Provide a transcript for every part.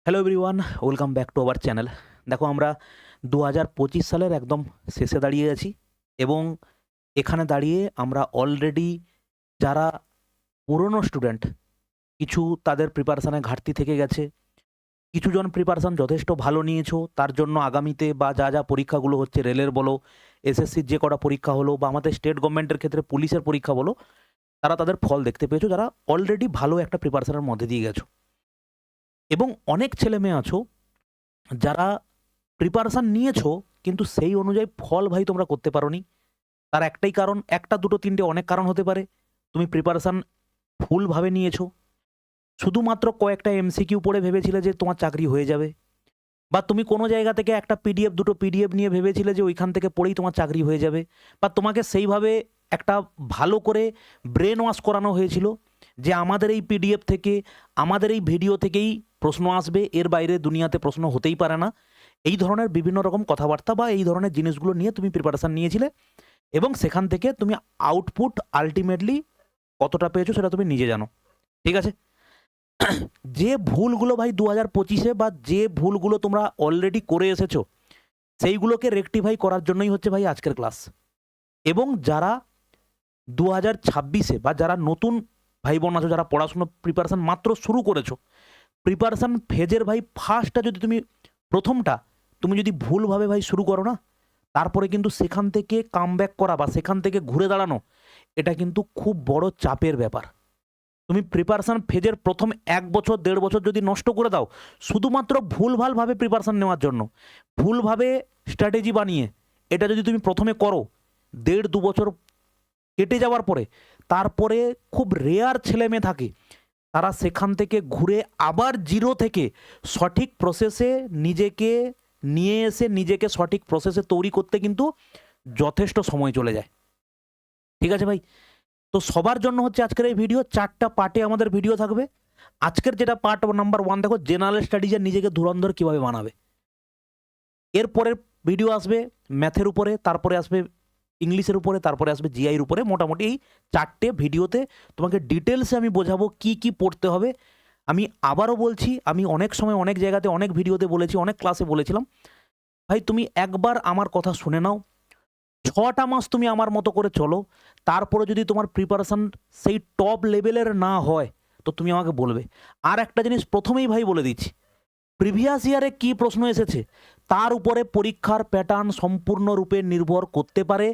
Hello everyone, welcome back to our channel. দেখো আমরা 2025 সালের একদম শেষে দাঁড়িয়ে আছি এবং এখানে দাঁড়িয়ে আমরা অলরেডি যারা পুরনো স্টুডেন্ট, কিছু তাদের প্রিপারেশানে ঘাটতি থেকে গেছে, কিছুজন প্রিপারেশান যথেষ্ট ভালো নিয়েছো, তার জন্য আগামীতে বা যা যা পরীক্ষাগুলো হচ্ছে রেলের বলো, এসএসসির যে কটা পরীক্ষা হলো বা আমাদের স্টেট গভর্নমেন্টের ক্ষেত্রে পুলিশের পরীক্ষা বলো, তারা তাদের ফল দেখতে পেয়েছো, যারা অলরেডি ভালো একটা প্রিপারেশানের মধ্যে দিয়ে গেছো। এবং অনেক ছেলে মেয়ে আছো যারা প্রিপারেশান নিয়েছো কিন্তু সেই অনুযায়ী ফল ভাই তোমরা করতে পারোনি। তার একটাই কারণ, একটা দুটো তিনটে অনেক কারণ হতে পারে। তুমি প্রিপারেশান ভুলভাবে নিয়েছো। শুধুমাত্র কয়েকটা এমসিকিউ পড়ে ভেবেছিলে যে তোমার চাকরি হয়ে যাবে, বা তুমি কোনো জায়গা থেকে একটা পিডিএফ দুটো পিডিএফ নিয়ে ভেবেছিলে যে ওইখান থেকে পড়েই তোমার চাকরি হয়ে যাবে, বা তোমাকে সেইভাবে একটা ভালো করে ব্রেন ওয়াশ করানো হয়েছিল যে আমাদের এই পিডিএফ থেকে, আমাদের এই ভিডিও থেকেই প্রশ্ন আসবে, এর বাইরে দুনিয়াতে প্রশ্ন হতেই পারে না। এই ধরনের বিভিন্ন রকম কথাবার্তা বা এই ধরনের জিনিসগুলো নিয়ে তুমি প্রিপারেশান নিয়েছিলে এবং সেখান থেকে তুমি আউটপুট আলটিমেটলি কতটা পেয়েছো সেটা তুমি নিজে জানো। ঠিক আছে? যে ভুলগুলো ভাই 2025-এ বা যে ভুলগুলো তোমরা অলরেডি করে এসেছো, সেইগুলোকে রেকটিফাই করার জন্যই হচ্ছে ভাই আজকের ক্লাস। এবং যারা 2026-এ বা যারা নতুন ভাই বোন আছো, যারা পড়াশুনো প্রিপারেশান মাত্র শুরু করেছো, প্রিপারেশান ফেজের ভাই ফার্স্টটা যদি তুমি, প্রথমটা তুমি যদি ভুলভাবে ভাই শুরু করো না, তারপরে কিন্তু সেখান থেকে কামব্যাক করা বা সেখান থেকে ঘুরে দাঁড়ানো, এটা কিন্তু খুব বড় চাপের ব্যাপার। তুমি প্রিপারেশান ফেজের প্রথম ১ বছর ১.৫ বছর যদি নষ্ট করে দাও শুধুমাত্র ভুলভালভাবে প্রিপারেশান নেওয়ার জন্য, ভুলভাবে স্ট্র্যাটেজি বানিয়ে, এটা যদি তুমি প্রথমে করো, ১.৫-২ বছর কেটে যাওয়ার পরে, তারপরে খুব রেয়ার ছেলেমেয়ে থাকে তারা সেখান থেকে ঘুরে আবার জিরো থেকে সঠিক প্রসেসে নিজেকে নিয়ে এসে নিজেকে সঠিক প্রসেসে তৈরি করতে কিন্তু যথেষ্ট সময় চলে যায়। ঠিক আছে ভাই? তো সবার জন্য হচ্ছে আজকের এই ভিডিও। ৪টা পার্টে আমাদের ভিডিও থাকবে। আজকের যেটা পার্ট নাম্বার 1 দেখো, জেনারেল স্টাডিজে নিজেকে ধুরন্ধর কিভাবে বানাবে। এরপরের ভিডিও আসবে ম্যাথের উপরে, তারপরে আসবে ইংলিশের উপরে, তারপরে আসবে জিআইয়ের উপরে। মোটামুটি এই ৪টে ভিডিওতে তোমাকে ডিটেলসে আমি বোঝাবো কি, কি পড়তে হবে। আমি আবারও বলছি, আমি অনেক সময় অনেক জায়গাতে অনেক ভিডিওতে বলেছি, অনেক ক্লাসে বলেছিলাম, ভাই তুমি একবার আমার কথা শুনে নাও, ৬টা মাস তুমি আমার মতো করে চলো, তারপরে যদি তোমার প্রিপারেশান সেই টপ লেভেলের না হয় তো তুমি আমাকে বলবে। আর একটা জিনিস প্রথমেই ভাই বলে দিচ্ছি, প্রিভিয়াস ইয়ারে কী প্রশ্ন এসেছে তার উপরে পরীক্ষার প্যাটার্ন সম্পূর্ণরূপে নির্ভর করতে পারে,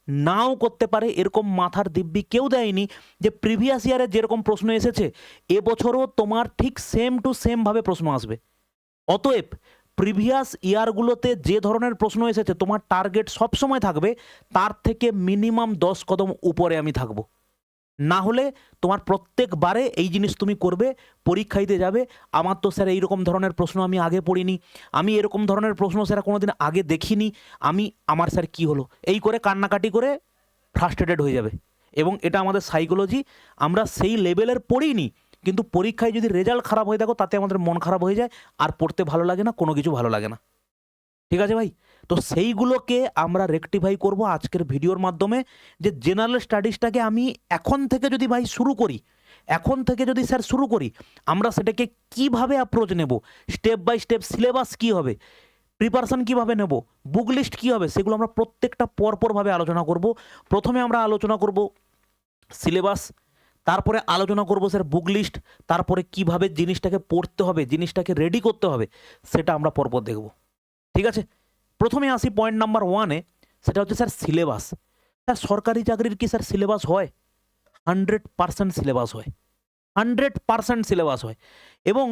নাও করতে পারে। এরকম মাথার দিব্যি কেউ দেয়নি যে প্রিভিয়াস ইয়ারে যেরকম প্রশ্ন এসেছে এবছরও তোমার ঠিক সেম টু সেমভাবে প্রশ্ন আসবে। অতএব প্রিভিয়াস ইয়ারগুলোতে যে ধরনের প্রশ্ন এসেছে তোমার টার্গেট সবসময় থাকবে তার থেকে মিনিমাম ১০ কদম উপরে আমি থাকবো। না হলে তোমার প্রত্যেকবারে এই জিনিস তুমি করবে, পরীক্ষা দিতে যাবে, আমার তো স্যার এইরকম ধরনের প্রশ্ন আমি আগে পড়িনি, আমি এরকম ধরনের প্রশ্ন স্যার কোনোদিন আগে দেখিনি, আমার স্যার কি হলো, এই করে কান্নাকাটি করে ফ্রাস্ট্রেটেড হয়ে যাবে। এবং এটা আমাদের সাইকোলজি, আমরা সেই লেভেলের পড়িনি কিন্তু পরীক্ষায় যদি রেজাল্ট খারাপ হয়ে থাকো তাতে আমাদের মন খারাপ হয়ে যায়, আর পড়তে ভালো লাগে না, কোনো কিছু ভালো লাগে না। ঠিক আছে ভাই? তো সেইগুলোকে আমরা রেকটিফাই করব আজকের ভিডিওর মাধ্যমে, যে জেনারেল স্টাডিজটাকে আমি এখন থেকে যদি ভাই শুরু করি, এখন থেকে যদি স্যার শুরু করি, আমরা সেটাকে কিভাবে অ্যাপ্রোচ নেব, স্টেপ বাই স্টেপ সিলেবাস কী হবে, প্রিপারেশান কীভাবে নেব, বুক লিস্ট কী হবে, সেগুলো আমরা প্রত্যেকটা পরপরভাবে আলোচনা করব। প্রথমে আমরা আলোচনা করব সিলেবাস, তারপরে আলোচনা করব স্যার বুক লিস্ট, তারপরে কিভাবে জিনিসটাকে পড়তে হবে, জিনিসটাকে রেডি করতে হবে, সেটা আমরা পরপর দেখব। ঠিক আছে? প্রথমে আসি পয়েন্ট নাম্বার 1-এ, সেটা হচ্ছে স্যার সিলেবাস। স্যার সরকারি চাকরির কি স্যার সিলেবাস হয়? 100% সিলেবাস হয়, 100% সিলেবাস হয়। এবং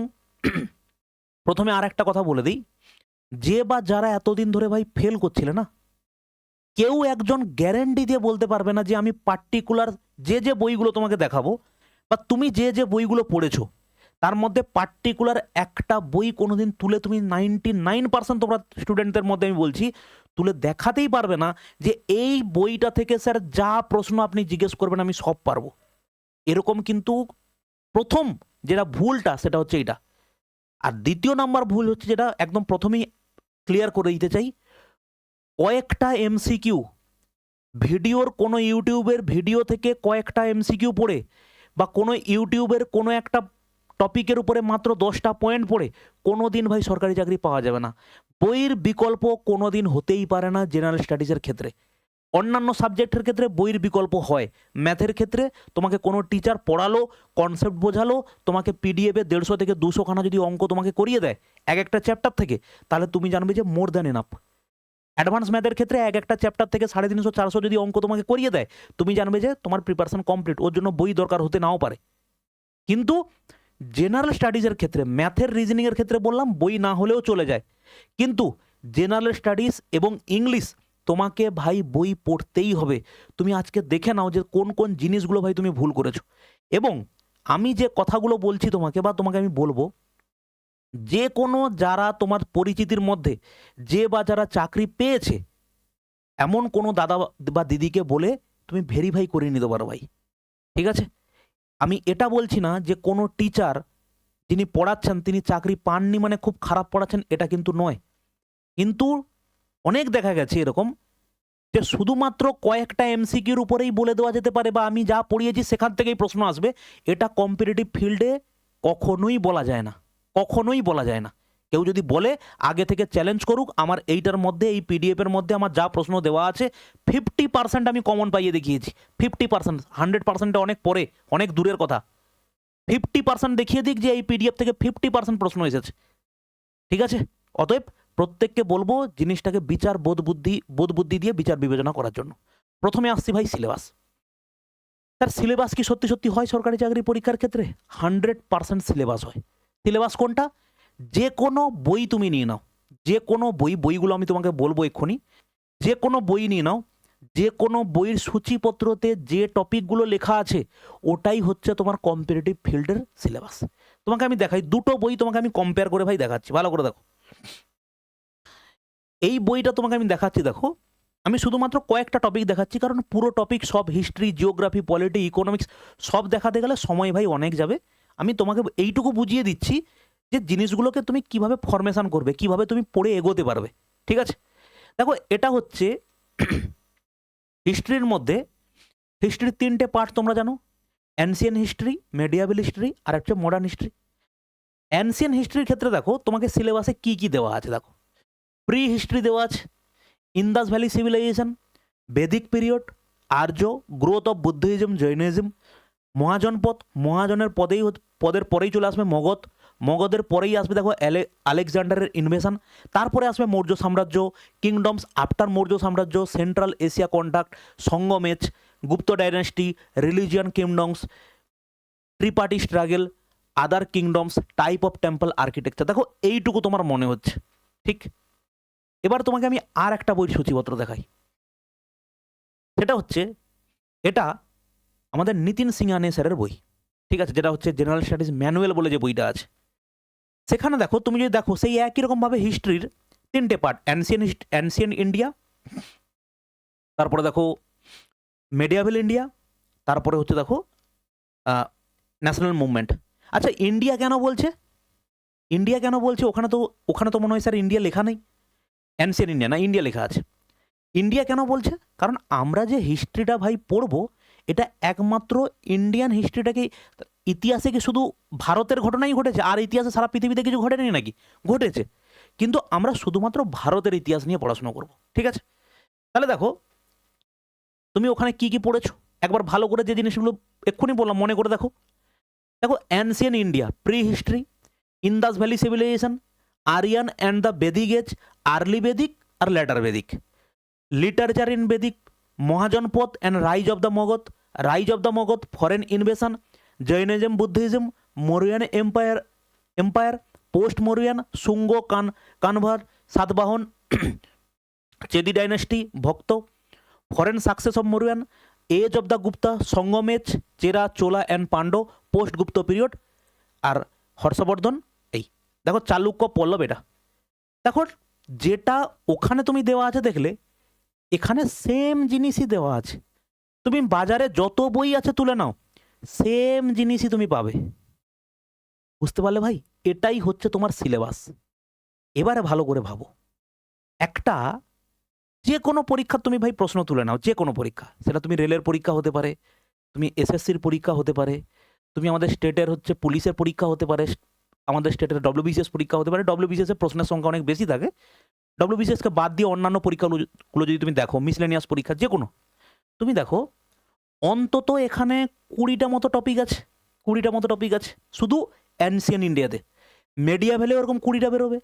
প্রথমে আর একটা কথা বলে দিই, যে বা যারা এতদিন ধরে ভাই ফেল করছিলে না, কেউ একজন গ্যারেন্টি দিয়ে বলতে পারবে না যে আমি পার্টিকুলার যে বইগুলো তোমাকে দেখাবো বা তুমি যে বইগুলো পড়েছো তার মধ্যে পার্টিকুলার একটা বই কোনোদিন তুলে তুমি 99% তোমরা স্টুডেন্টদের মধ্যে আমি বলছি তুলে দেখাতেই পারবে না যে এই বইটা থেকে স্যার যা প্রশ্ন আপনি জিজ্ঞেস করবেন আমি সব পারবো। এরকম কিন্তু প্রথম যেটা ভুলটা সেটা হচ্ছে এটা। আর দ্বিতীয় নাম্বার ভুল হচ্ছে, যেটা একদম প্রথমেই ক্লিয়ার করে দিতে চাই, কয়েকটা এমসিকিউ ভিডিওর, কোনো ইউটিউবের ভিডিও থেকে কয়েকটা এমসিকিউ পড়ে বা কোনো ইউটিউবের কোনো একটা টপিকের উপরে মাত্র 10টা পয়েন্ট পড়ে কোনো দিন ভাই সরকারি চাকরি পাওয়া যাবে না। বইয়ের বিকল্প কোনো দিন হতেই পারে না জেনারেল স্টাডিজের ক্ষেত্রে। অন্যান্য সাবজেক্টের ক্ষেত্রে বইয়ের বিকল্প হয়, ম্যাথের ক্ষেত্রে তোমাকে কোনো টিচার পড়ালো, কনসেপ্ট বোঝালো, তোমাকে পিডিএফে 150 থেকে 200 খানা যদি অঙ্ক তোমাকে করিয়ে দেয় এক একটা চ্যাপ্টার থেকে, তাহলে তুমি জানবে যে মোর দ্যান এনাফ। অ্যাডভান্স ম্যাথের ক্ষেত্রে এক একটা চ্যাপ্টার থেকে 350-400 যদি অঙ্ক তোমাকে করিয়ে দেয়, তুমি জানবে যে তোমার প্রিপারেশন কমপ্লিট, ওর জন্য বই দরকার হতে নাও পারে। কিন্তু জেনারেল স্টাডিজের ক্ষেত্রে, ম্যাথের রিজনিংয়ের ক্ষেত্রে বললাম বই না হলেও চলে যায়, কিন্তু জেনারেল স্টাডিজ এবং ইংলিশ তোমাকে ভাই বই পড়তেই হবে। তুমি আজকে দেখে নাও যে কোন কোন জিনিসগুলো ভাই তুমি ভুল করেছো। এবং আমি যে কথাগুলো বলছি তোমাকে, বা তোমাকে আমি বলবো, যে কোনো যারা তোমার পরিচিতির মধ্যে যে বা যারা চাকরি পেয়েছে, এমন কোনো দাদা বা দিদিকে বলে তুমি ভেরিফাই করে নিতে পারো ভাই, ঠিক আছে? আমি এটা বলছি না যে কোনো টিচার যিনি পড়াচ্ছেন তিনি চাকরি পাননি মানে খুব খারাপ পড়াচ্ছেন, এটা কিন্তু নয়। কিন্তু অনেক দেখা গেছে এরকম যে শুধুমাত্র কয়েকটা এমসিকিউর উপরেই বলে দেওয়া যেতে পারে, বা আমি যা পড়িয়েছি সেখান থেকেই প্রশ্ন আসবে, এটা কম্পিটিটিভ ফিল্ডে কখনোই বলা যায় না, কখনোই বলা যায় না। কেউ যদি বলে আগে থেকে চ্যালেঞ্জ করুক, আমার এইটার মধ্যে, এই পিডিএফের মধ্যে আমার যা প্রশ্ন দেওয়া আছে 50% আমি কমন পাইয়ে দেখিয়েছি। 50%, 100%-এ অনেক পরে, অনেক দূরের কথা। 50% দেখিয়ে দিক যে এই পিডিএফ থেকে 50% প্রশ্ন এসেছে, ঠিক আছে? অতএব প্রত্যেককে বলবো জিনিসটাকে বোধ বুদ্ধি দিয়ে বিচার বিবেচনা করার জন্য। প্রথমে আসছি ভাই সিলেবাস। তার সিলেবাস কি সত্যি সত্যি হয় সরকারি চাকরি পরীক্ষার ক্ষেত্রে? 100% সিলেবাস হয়। সিলেবাস কোনটা? যে কোনো বই তুমি নিয়ে নাও, যে কোনো বইগুলো আমি তোমাকে বলবো এক্ষুনি, যে কোনো বই নিয়ে নাও, যে কোনো বইয়ের সূচিপত্রতে যে টপিকগুলো লেখা আছে ওটাই হচ্ছে তোমার কম্পিটিটিভ ফিল্ডের সিলেবাস। তোমাকে আমি দেখাই, দুটো বই তোমাকে আমি কম্পেয়ার করে ভাই দেখাচ্ছি, ভালো করে দেখো। এই বইটা তোমাকে আমি দেখাচ্ছি, দেখো আমি শুধুমাত্র কয়েকটা টপিক দেখাচ্ছি, কারণ পুরো টপিক সব হিস্ট্রি, জিওগ্রাফি, পলিটি, ইকোনমিক্স সব দেখাতে গেলে সময় ভাই অনেক যাবে। আমি তোমাকে এইটুকু বুঝিয়ে দিচ্ছি যে জিনিসগুলোকে তুমি কিভাবে ফরমেশন করবে, কিভাবে তুমি পড়ে এগোতে পারবে, ঠিক আছে? দেখো এটা হচ্ছে হিস্ট্রির মধ্যে, হিস্ট্রির 3টে পার্ট তোমরা জানো, অ্যানসিয়েন্ট হিস্ট্রি, মেডিয়াভেল হিস্ট্রি, আর হচ্ছে মডার্ন হিস্ট্রি। অ্যানসিয়েন্ট হিস্ট্রির ক্ষেত্রে দেখো তোমাকে সিলেবাসে কি কি দেওয়া আছে, দেখো প্রি হিস্ট্রি দেওয়া আছে, Indus valley civilization, Vedic period, Arya, growth of Buddhism, Jainism, Mahajanapada, পদের পরেই চলে আসবে মগধ, মগধের পরেই আসবে দেখো আলেকজান্ডারের ইনভেশন, তারপরে আসবে মৌর্য সাম্রাজ্য, কিংডমস আফটার মৌর্য সাম্রাজ্য, সেন্ট্রাল এশিয়া কন্ট্যাক্ট, সঙ্গমেচ, Gupta dynasty, regional kingdoms, tripartite struggle, other kingdoms, type of temple architecture. দেখো এইটুকু তোমার মনে হচ্ছে, ঠিক? এবার তোমাকে আমি আর একটা বইয়ের সূচিপত্র দেখাই, সেটা হচ্ছে এটা আমাদের নিতিন সিংহানে স্যারের বই, ঠিক আছে, যেটা হচ্ছে জেনারেল স্টাডিজ ম্যানুয়াল বলে যে বইটা আছে। সেখানে দেখো তুমি যদি দেখো সেই একই রকমভাবে হিস্ট্রির 3টে পার্ট, অ্যানসিয়েন্ট ইন্ডিয়া, তারপরে দেখো মেডিয়াভেল ইন্ডিয়া, তারপরে হচ্ছে দেখো ন্যাশনাল মুভমেন্ট। আচ্ছা ইন্ডিয়া কেন বলছে? ইন্ডিয়া কেন বলছে? ওখানে তো মনে হয় স্যার ইন্ডিয়া লেখা নেই, অ্যানসিয়েন্ট ইন্ডিয়া না, ইন্ডিয়া লেখা আছে। ইন্ডিয়া কেন বলছে? কারণ আমরা যে হিস্ট্রিটা ভাই পড়বো, এটা একমাত্র ইন্ডিয়ান হিস্ট্রিটাকে, ইতিহাসে কি শুধু ভারতের ঘটনাই ঘটেছে আর ইতিহাসে সারা পৃথিবীতে কিছু ঘটেনি নাকি? ঘটেছে, কিন্তু আমরা শুধুমাত্র ভারতের ইতিহাস নিয়ে পড়াশোনা করব, ঠিক আছে? তাহলে দেখো তুমি ওখানে কি কি পড়েছো একবার ভালো করে, যে জিনিসগুলো এক্ষুনি বললাম মনে করে দেখো। দেখো ancient India, pre history, Indus valley civilization, Aryan and the Vedic age, early Vedic আর later Vedic, literature in Vedic, Mahajanapada and rise of the Magadha, foreign invasion, Jainism, Buddhism, Mauryan empire, post Mauryan, Shunga, Kanva, Satavahana, Chedi dynasty, ভক্ত, foreign success of Mauryan, age of the Gupta, সঙ্গমেচ, Chera, Chola and Pandava, post Gupta period, আর হর্ষবর্ধন। এই দেখো চালুক্য, পল্লব, এটা দেখো যেটা ওখানে তুমি দেওয়া আছে দেখলে, এখানে সেম জিনিসই দেওয়া আছে। তুমি বাজারে যত বই আছে তুলে নাও, সেম জিনিসই তুমি পাবে। বুঝতে পারলে ভাই? এটাই হচ্ছে তোমার সিলেবাস। এবারে ভালো করে ভাবো, একটা যে কোনো পরীক্ষা তুমি ভাই প্রশ্ন তুলে নাও, যে কোনো পরীক্ষা, সেটা তুমি রেলের পরীক্ষা হতে পারে, তুমি এসএসসির পরীক্ষা হতে পারে, তুমি আমাদের স্টেটের হচ্ছে পুলিশের পরীক্ষা হতে পারে, আমাদের স্টেটের ডব্লিউবিসিএস পরীক্ষা হতে পারে। ডব্লিউবিসিএস এর প্রশ্নের সংখ্যা অনেক বেশি থাকে। ডব্লিউবিসিএসকে বাদ দিয়ে অন্যান্য পরীক্ষাগুলো যদি তুমি দেখো, মিসলেনিয়াস পরীক্ষা যে কোনো, তুমি দেখো অন্তত এখানে 20টা মতো টপিক আছে, 20টা মতো টপিক আছে শুধু অ্যানসিয়েন্ট ইন্ডিয়াতে। মেডিয়াভেলেও এরকম 20টা বেরোবে,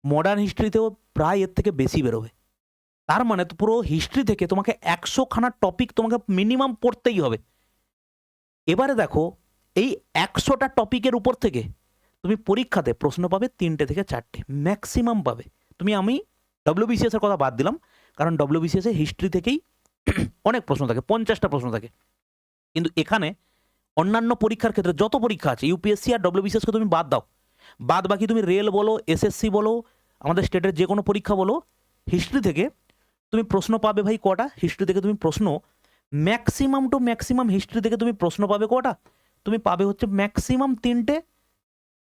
মডার্ন হিস্ট্রিতেও প্রায় এর থেকে বেশি বেরোবে। তার মানে তো পুরো হিস্ট্রি থেকে তোমাকে 100খানা টপিক তোমাকে মিনিমাম পড়তেই হবে। এবারে দেখো এই 100টা টপিকের উপর থেকে তুমি পরীক্ষাতে প্রশ্ন পাবে 3টে থেকে 4টে ম্যাক্সিমাম পাবে তুমি। আমি ডব্লিউবিসিএস এর কথা বাদ দিলাম, কারণ ডব্লিউবিসিএস এ হিস্ট্রি থেকেই অনেক প্রশ্ন থাকে, 50টা প্রশ্ন থাকে। কিন্তু এখানে অন্যান্য পরীক্ষার ক্ষেত্রে যত পরীক্ষা আছে, ইউপিএসসি আর ডব্লিউবিসিএসকে তুমি বাদ দাও, বাদ বাকি তুমি রেল বলো, এসএসসি বলো, আমাদের স্টেটের যে কোনো পরীক্ষা বলো, হিস্ট্রি থেকে তুমি প্রশ্ন পাবে ভাই কটা? হিস্ট্রি থেকে তুমি প্রশ্ন ম্যাক্সিমাম টু ম্যাক্সিমাম হিস্ট্রি থেকে তুমি প্রশ্ন পাবে কটা? তুমি পাবে হচ্ছে ম্যাক্সিমাম 3টে,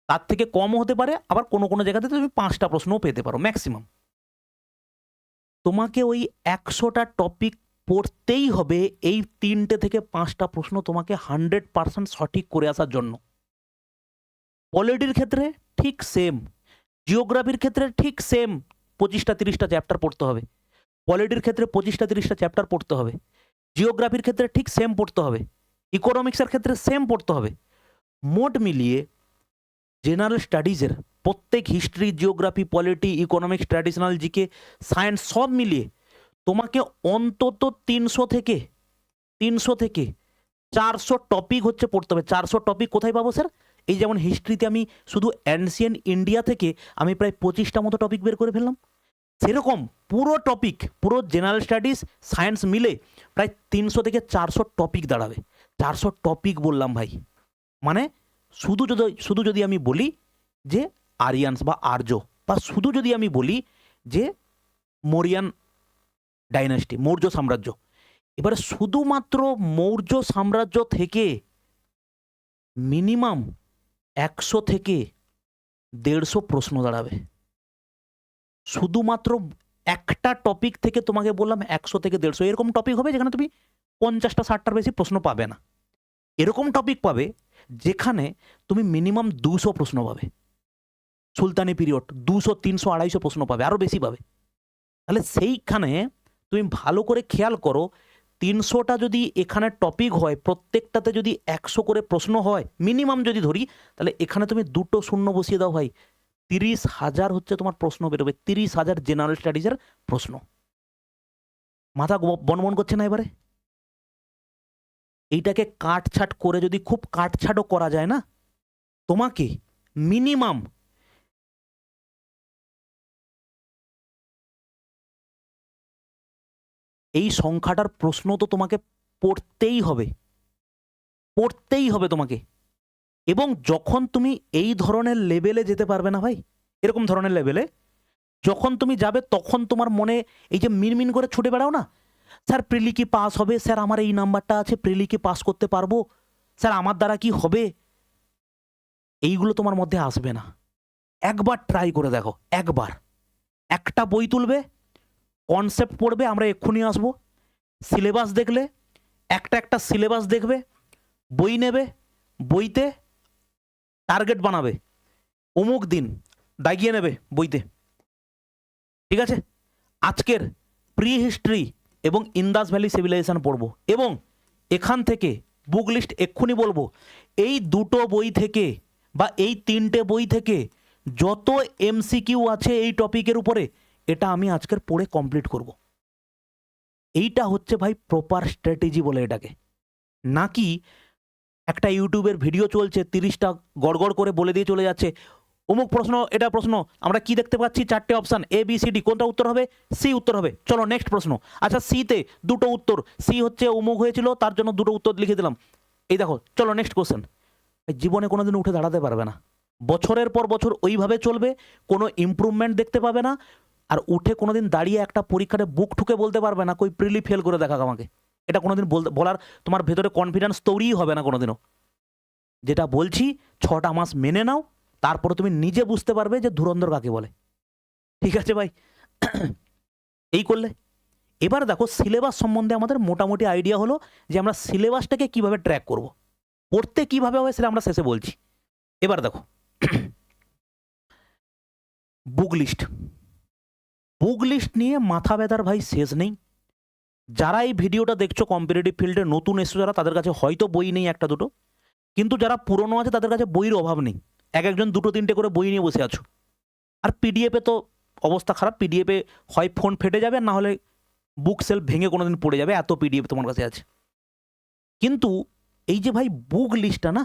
তার থেকে কমও হতে পারে, আবার কোনো কোনো জায়গাতে তুমি 5টা প্রশ্নও পেতে পারো ম্যাক্সিমাম। তোমাকে ওই 100টা টপিক পড়তেই হবে এই 3টে থেকে 5টা প্রশ্ন তোমাকে 100% সঠিক করে আসার জন্য। পলিটির ক্ষেত্রে ঠিক সেম, জিওগ্রাফির ক্ষেত্রে ঠিক সেম, 25টা 30টা চ্যাপ্টার পড়তে হবে। পলিটির ক্ষেত্রে 25টা 30টা চ্যাপ্টার পড়তে হবে, জিওগ্রাফির ক্ষেত্রে ঠিক সেম পড়তে হবে, ইকোনমিক্সের ক্ষেত্রে সেম পড়তে হবে। মোট মিলিয়ে জেনারেল স্টাডিজের প্রত্যেক history, geography, polity, economics, traditional GK, science সব মিলিয়ে তোমাকে অন্তত 300 থেকে 400 টপিক হচ্ছে পড়তে হবে। 400 টপিক কোথায় পাবো স্যার? এই যেমন হিস্ট্রিতে আমি শুধু অ্যানসিয়েন্ট ইন্ডিয়া থেকে আমি প্রায় 25টা মতো টপিক বের করে ফেললাম, সেরকম পুরো টপিক, পুরো জেনারেল স্টাডিজ সায়েন্স মিলে প্রায় 300 থেকে 400 টপিক দাঁড়াবে। 400 টপিক বললাম ভাই, মানে শুধু যদি আমি বলি যে আরিয়ানস বা আর্য, বা শুধু যদি আমি বলি যে মৌরিয়ান ডাইনাস্টি, মৌর্য সাম্রাজ্য, এবারে শুধুমাত্র মৌর্য সাম্রাজ্য থেকে মিনিমাম 100 থেকে 150 প্রশ্ন দাঁড়াবে। শুধুমাত্র একটা টপিক থেকে তোমাকে বললাম 100 থেকে 150 এরকম টপিক হবে যেখানে তুমি 50টা 60টার বেশি প্রশ্ন পাবে না। এরকম টপিক পাবে যেখানে তুমি মিনিমাম 200 প্রশ্ন পাবে। সুলতানি পিরিয়ড 200 300 250 প্রশ্ন পাবে, আরও বেশি পাবে। তাহলে সেইখানে তুমি ভালো করে খেয়াল করো, 300টা যদি এখানে টপিক হয়, প্রত্যেকটাতে যদি 100 করে প্রশ্ন হয় মিনিমাম যদি ধরি, তাহলে এখানে তুমি 2টো শূন্য বসিয়ে দাও ভাই, 30,000 হচ্ছে তোমার প্রশ্ন বেরোবে। 30,000 জেনারেল স্টাডিজের প্রশ্ন। মাথা বনবন করছে না এবারে? এইটাকে কাটছাট করে যদি খুব কাটছাটও করা যায় না, তোমাকে মিনিমাম এই সংখ্যাটার প্রশ্ন তো তোমাকে পড়তেই হবে, পড়তেই হবে তোমাকে। এবং যখন তুমি এই ধরনের লেভেলে যেতে পারবে না ভাই, এরকম ধরনের লেভেলে যখন তুমি যাবে, তখন তোমার মনে এই যে মিনমিন করে ছুটে বেড়াও না, স্যার প্রিলি কি পাস হবে, স্যার আমার এই নাম্বারটা আছে, প্রিলি কি পাস করতে পারবো, স্যার আমার দ্বারা কি হবে, এইগুলো তোমার মধ্যে আসবে না। একবার ট্রাই করে দেখো, একবার একটা বই তুলবে, কনসেপ্ট পড়বে, আমরা এক্ষুনি আসবো, সিলেবাস দেখলে, একটা সিলেবাস দেখবে, বই নেবে, বইতে টার্গেট বানাবে, অমুক দিন দাগিয়ে নেবে বইতে, ঠিক আছে? আজকের প্রি হিস্ট্রি এবং ইন্দাস ভ্যালি সিভিলাইজেশন পড়বো, এবং এখান থেকে বুক লিস্ট এক্ষুনি বলবো, এই 2টো বই থেকে বা এই 3টে বই থেকে যত এমসিকিউ আছে এই টপিকের উপরে, এটা আমি আজকের পড়ে কমপ্লিট করব। এইটা হচ্ছে ভাই প্রপার স্ট্র্যাটেজি বলে এটাকে। নাকি একটা ইউটিউবের ভিডিও চলছে, 30টা গড়গড় করে বলে দিয়ে চলে যাচ্ছে, অমুক প্রশ্ন, এটা প্রশ্ন, আমরা কি দেখতে পাচ্ছি 4টে option A B C D, কোনটা উত্তর হবে? সি উত্তর হবে, চলো নেক্সট প্রশ্ন। আচ্ছা সিতে 2টো উত্তর, সি হচ্ছে অমুক হয়েছিল তার জন্য 2টো উত্তর লিখে দিলাম, এই দেখো চলো নেক্সট কোশ্চেন। জীবনে কোনোদিন উঠে দাঁড়াতে পারবে না, বছরের পর বছর ওইভাবে চলবে, কোনো ইমপ্রুভমেন্ট দেখতে পাবে না, আর উঠে কোনোদিন দাঁড়িয়ে একটা পরীক্ষাতে বুক ঠুকে বলতে পারবে না কই প্রিলি ফেল করে দেখা আমাকে, এটা কোনোদিন বলার তোমার ভেতরে কনফিডেন্স তৈরিই হবে না কোনোদিনও। যেটা বলছি 6টা মাস মেনে নাও, তারপরে তুমি নিজে বুঝতে পারবে যে ধুরন্ধর কাকে বলে। ঠিক আছে ভাই? এই করলে এবার দেখো সিলেবাস সম্বন্ধে আমাদের মোটামুটি আইডিয়া হলো যে আমরা সিলেবাসটাকে কিভাবে ট্র্যাক করব। পড়তে কিভাবে হবে সেটা আমরা শেষে বলছি। এবার দেখো বুক লিস্ট, বুক লিস্ট নিয়ে মাথা ব্যথার ভাই শেষ নেই। যারা এই ভিডিওটা দেখছো কম্পিটিটিভ ফিল্ডে নতুন এসছো যারা, তাদের কাছে হয়তো বই নেই একটা দুটো, কিন্তু যারা পুরনো আছে তাদের কাছে বইয়ের অভাব নেই। এক একজন দুটো তিনটে করে বই নিয়ে বসে আছো। আর পিডিএফে তো অবস্থা খারাপ, পিডিএফে হয় ফোন ফেটে যাবে, না হলে বুক সেলফ ভেঙে কোনোদিন পড়ে যাবে, এত পিডিএফ তোমার কাছে আছে। কিন্তু এই যে ভাই বুক লিস্টটা না,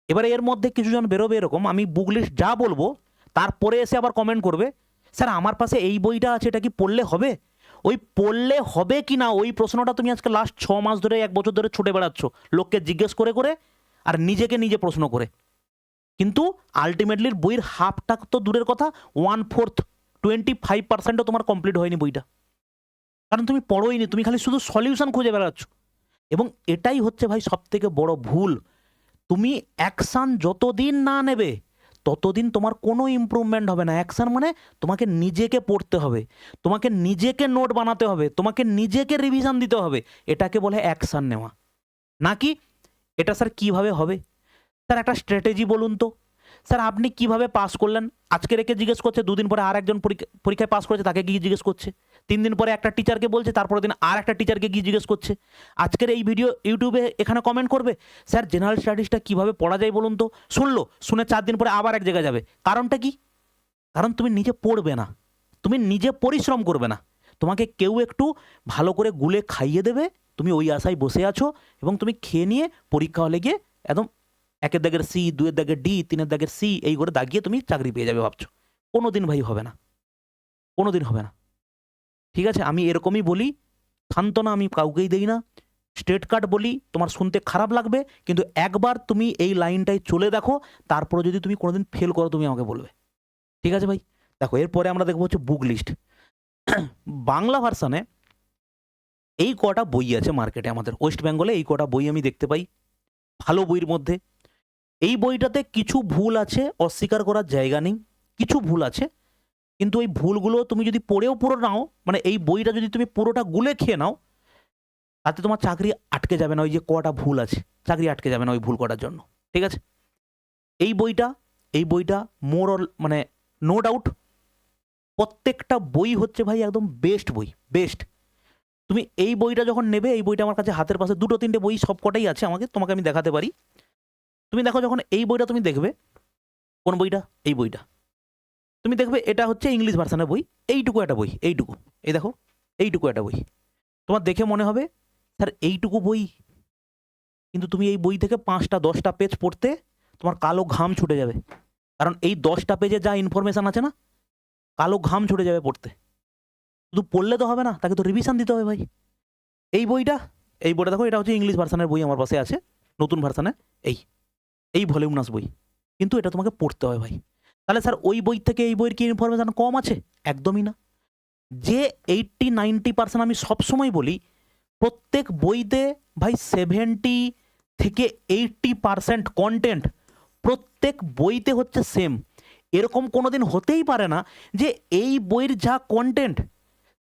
এবারে এর মধ্যে কিছুজন বেরোবে এরকম, আমি বুক লিস্ট যা বলবো তারপরে এসে আবার কমেন্ট করবে, স্যার আমার পাশে এই বইটা আছে, এটা কি পড়লে হবে? ওই পড়লে হবে কি না ওই প্রশ্নটা তুমি আজকে লাস্ট 6 মাস ধরে 1 বছর ধরে ছুটে বেড়াচ্ছ লোককে জিজ্ঞেস করে করে, আর নিজেকে নিজে প্রশ্ন করে। কিন্তু আলটিমেটলি বইয়ের হাফটা তো দূরের কথা, 1/4 25%ও তোমার কমপ্লিট হয়নি বইটা, কারণ তুমি পড়োইনি, তুমি খালি শুধু সলিউশন খুঁজে বেড়াচ্ছ। এবং এটাই হচ্ছে ভাই সব থেকে বড় ভুল। তুমি অ্যাকশান যতদিন না নেবে ততদিন তোমার কোনো ইমপ্রুভমেন্ট হবে না। অ্যাকশান মানে তোমাকে নিজেকে পড়তে হবে, তোমাকে নিজেকে নোট বানাতে হবে, তোমাকে নিজেকে রিভিশন দিতে হবে, এটাকে বলে অ্যাকশান নেওয়া। নাকি এটা স্যার কিভাবে হবে? স্যার একটা স্ট্র্যাটেজি বলুন তো। স্যার আপনি কিভাবে পাস করলেন? আজকে রেখে জিজ্ঞেস করছে, 2 দিন পরে আর একজন পরীক্ষায় পাস করেছে তাকে গিয়ে জিজ্ঞেস করছে, 3 দিন পরে একটা টিচারকে বলছে, তারপরের দিন আর একটা টিচারকে গিয়ে জিজ্ঞেস করছে। আজকের এই ভিডিও ইউটিউবে এখানে কমেন্ট করবে, স্যার জেনারেল স্টাডিজটা কীভাবে পড়া যায় বলুন তো। শুনলো, শুনে 4 দিন পরে আবার এক জায়গায় যাবে। কারণটা কি? কারণ তুমি নিজে পড়বে না, তুমি নিজে পরিশ্রম করবে না, তোমাকে কেউ একটু ভালো করে গুলে খাইয়ে দেবে, তুমি ওই আশায় বসে আছো, এবং তুমি খেয়ে নিয়ে পরীক্ষা হলে গিয়ে একদম 1-এর দাগের সি, 2-এর দাগের ডি, 3-এর দাগের সি, এই করে দাগিয়ে তুমি চাকরি পেয়ে যাবে ভাবছো। কোনো দিন ভাই হবে না, কোনো দিন হবে না। ঠিক আছে, আমি এরকমই বলি, সান্ত্বনা আমি কাউকেই দেই না, স্ট্রেট কাট বলি, তোমার শুনতে খারাপ লাগবে, কিন্তু একবার তুমি এই লাইনটায় চলে দেখো, তারপরে যদি তুমি কোনোদিন ফেল করো তুমি আমাকে বলবে। ঠিক আছে ভাই? দেখো এরপরে আমরা দেখবো হচ্ছে বুক লিস্ট। বাংলা ভার্সানে এই কটা বই আছে মার্কেটে, আমাদের ওয়েস্ট বেঙ্গলে এই কটা বই আমি দেখতে পাই ভালো বইয়ের মধ্যে। এই বইটাতে কিছু ভুল আছে, অস্বীকার করার জায়গা নেই, কিছু ভুল আছে, কিন্তু এই ভুলগুলো তুমি যদি পড়েও পুরো নাও, মানে এই বইটা যদি তুমি পুরোটা গুলে খেয়ে নাও, তাতে তোমার চাকরি আটকে যাবে না। ওই যে কটা ভুল আছে, চাকরি আটকে যাবে না ওই ভুল করার জন্য। ঠিক আছে, এই বইটা মোর অল মানে নো ডাউট প্রত্যেকটা বই হচ্ছে ভাই একদম বেস্ট বই, বেস্ট। তুমি এই বইটা যখন নেবে, এই বইটা আমার কাছে হাতের পাশে 2-3টে বই সব কটাই আছে, তোমাকে আমি দেখাতে পারি। তুমি দেখো যখন এই বইটা তুমি দেখবে, কোন বইটা? এই বইটা তুমি দেখবে, এটা হচ্ছে ইংলিশ ভার্সানের বই, এইটুকু একটা বই, এইটুকু, এই দেখো এইটুকু একটা বই। তোমার দেখে মনে হবে স্যার এইটুকু বই, কিন্তু তুমি এই বই থেকে 5টা-10টা পেজ পড়তে তোমার কালো ঘাম ছুটে যাবে, কারণ এই 10টা পেজে যা ইনফরমেশান আছে না, কালো ঘাম ছুটে যাবে পড়তে। শুধু পড়লে তো হবে না, তাকে তো রিভিশন দিতে হবে ভাই। এই বইটা দেখো, এটা হচ্ছে ইংলিশ ভার্সানের বই, আমার পাশে আছে নতুন ভার্সানে, এই ভলিউমনাস বই, কিন্তু এটা তোমাকে পড়তে হবে ভাই। তাহলে স্যার ওই বই থেকে এই বইয়ের কি ইনফরমেশান কম আছে? একদমই না। যে 80-90% আমি সবসময় বলি, প্রত্যেক বইতে ভাই 70-80% কন্টেন্ট প্রত্যেক বইতে হচ্ছে সেম। এরকম কোনোদিন হতেই পারে না যে এই বইয়ের যা কন্টেন্ট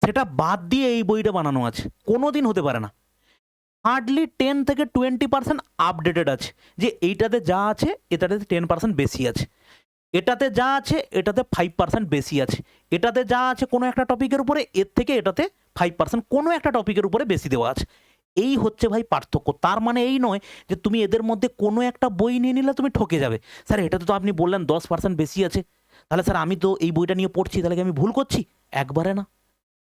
সেটা বাদ দিয়ে এই বইটা বানানো আছে, কোনো দিন হতে পারে না। হার্ডলি 10-20% আপডেটেড আছে, যে এইটাতে যা আছে এটাতে 10% বেশি আছে, এটাতে যা আছে এটাতে 5% বেশি আছে, এটাতে যা আছে কোনো একটা টপিকের উপরে এর থেকে এটাতে 5% কোনো একটা টপিকের উপরে বেশি দেওয়া আছে। এই হচ্ছে ভাই পার্থক্য। তার মানে এই নয় যে তুমি এদের মধ্যে কোনো একটা বই নিয়ে নিলে তুমি ঠকে যাবে। স্যার এটাতে তো আপনি বললেন 10% বেশি আছে, তাহলে স্যার আমি তো এই বইটা নিয়ে পড়ছি, তাহলে কি আমি ভুল করছি? একবারে না।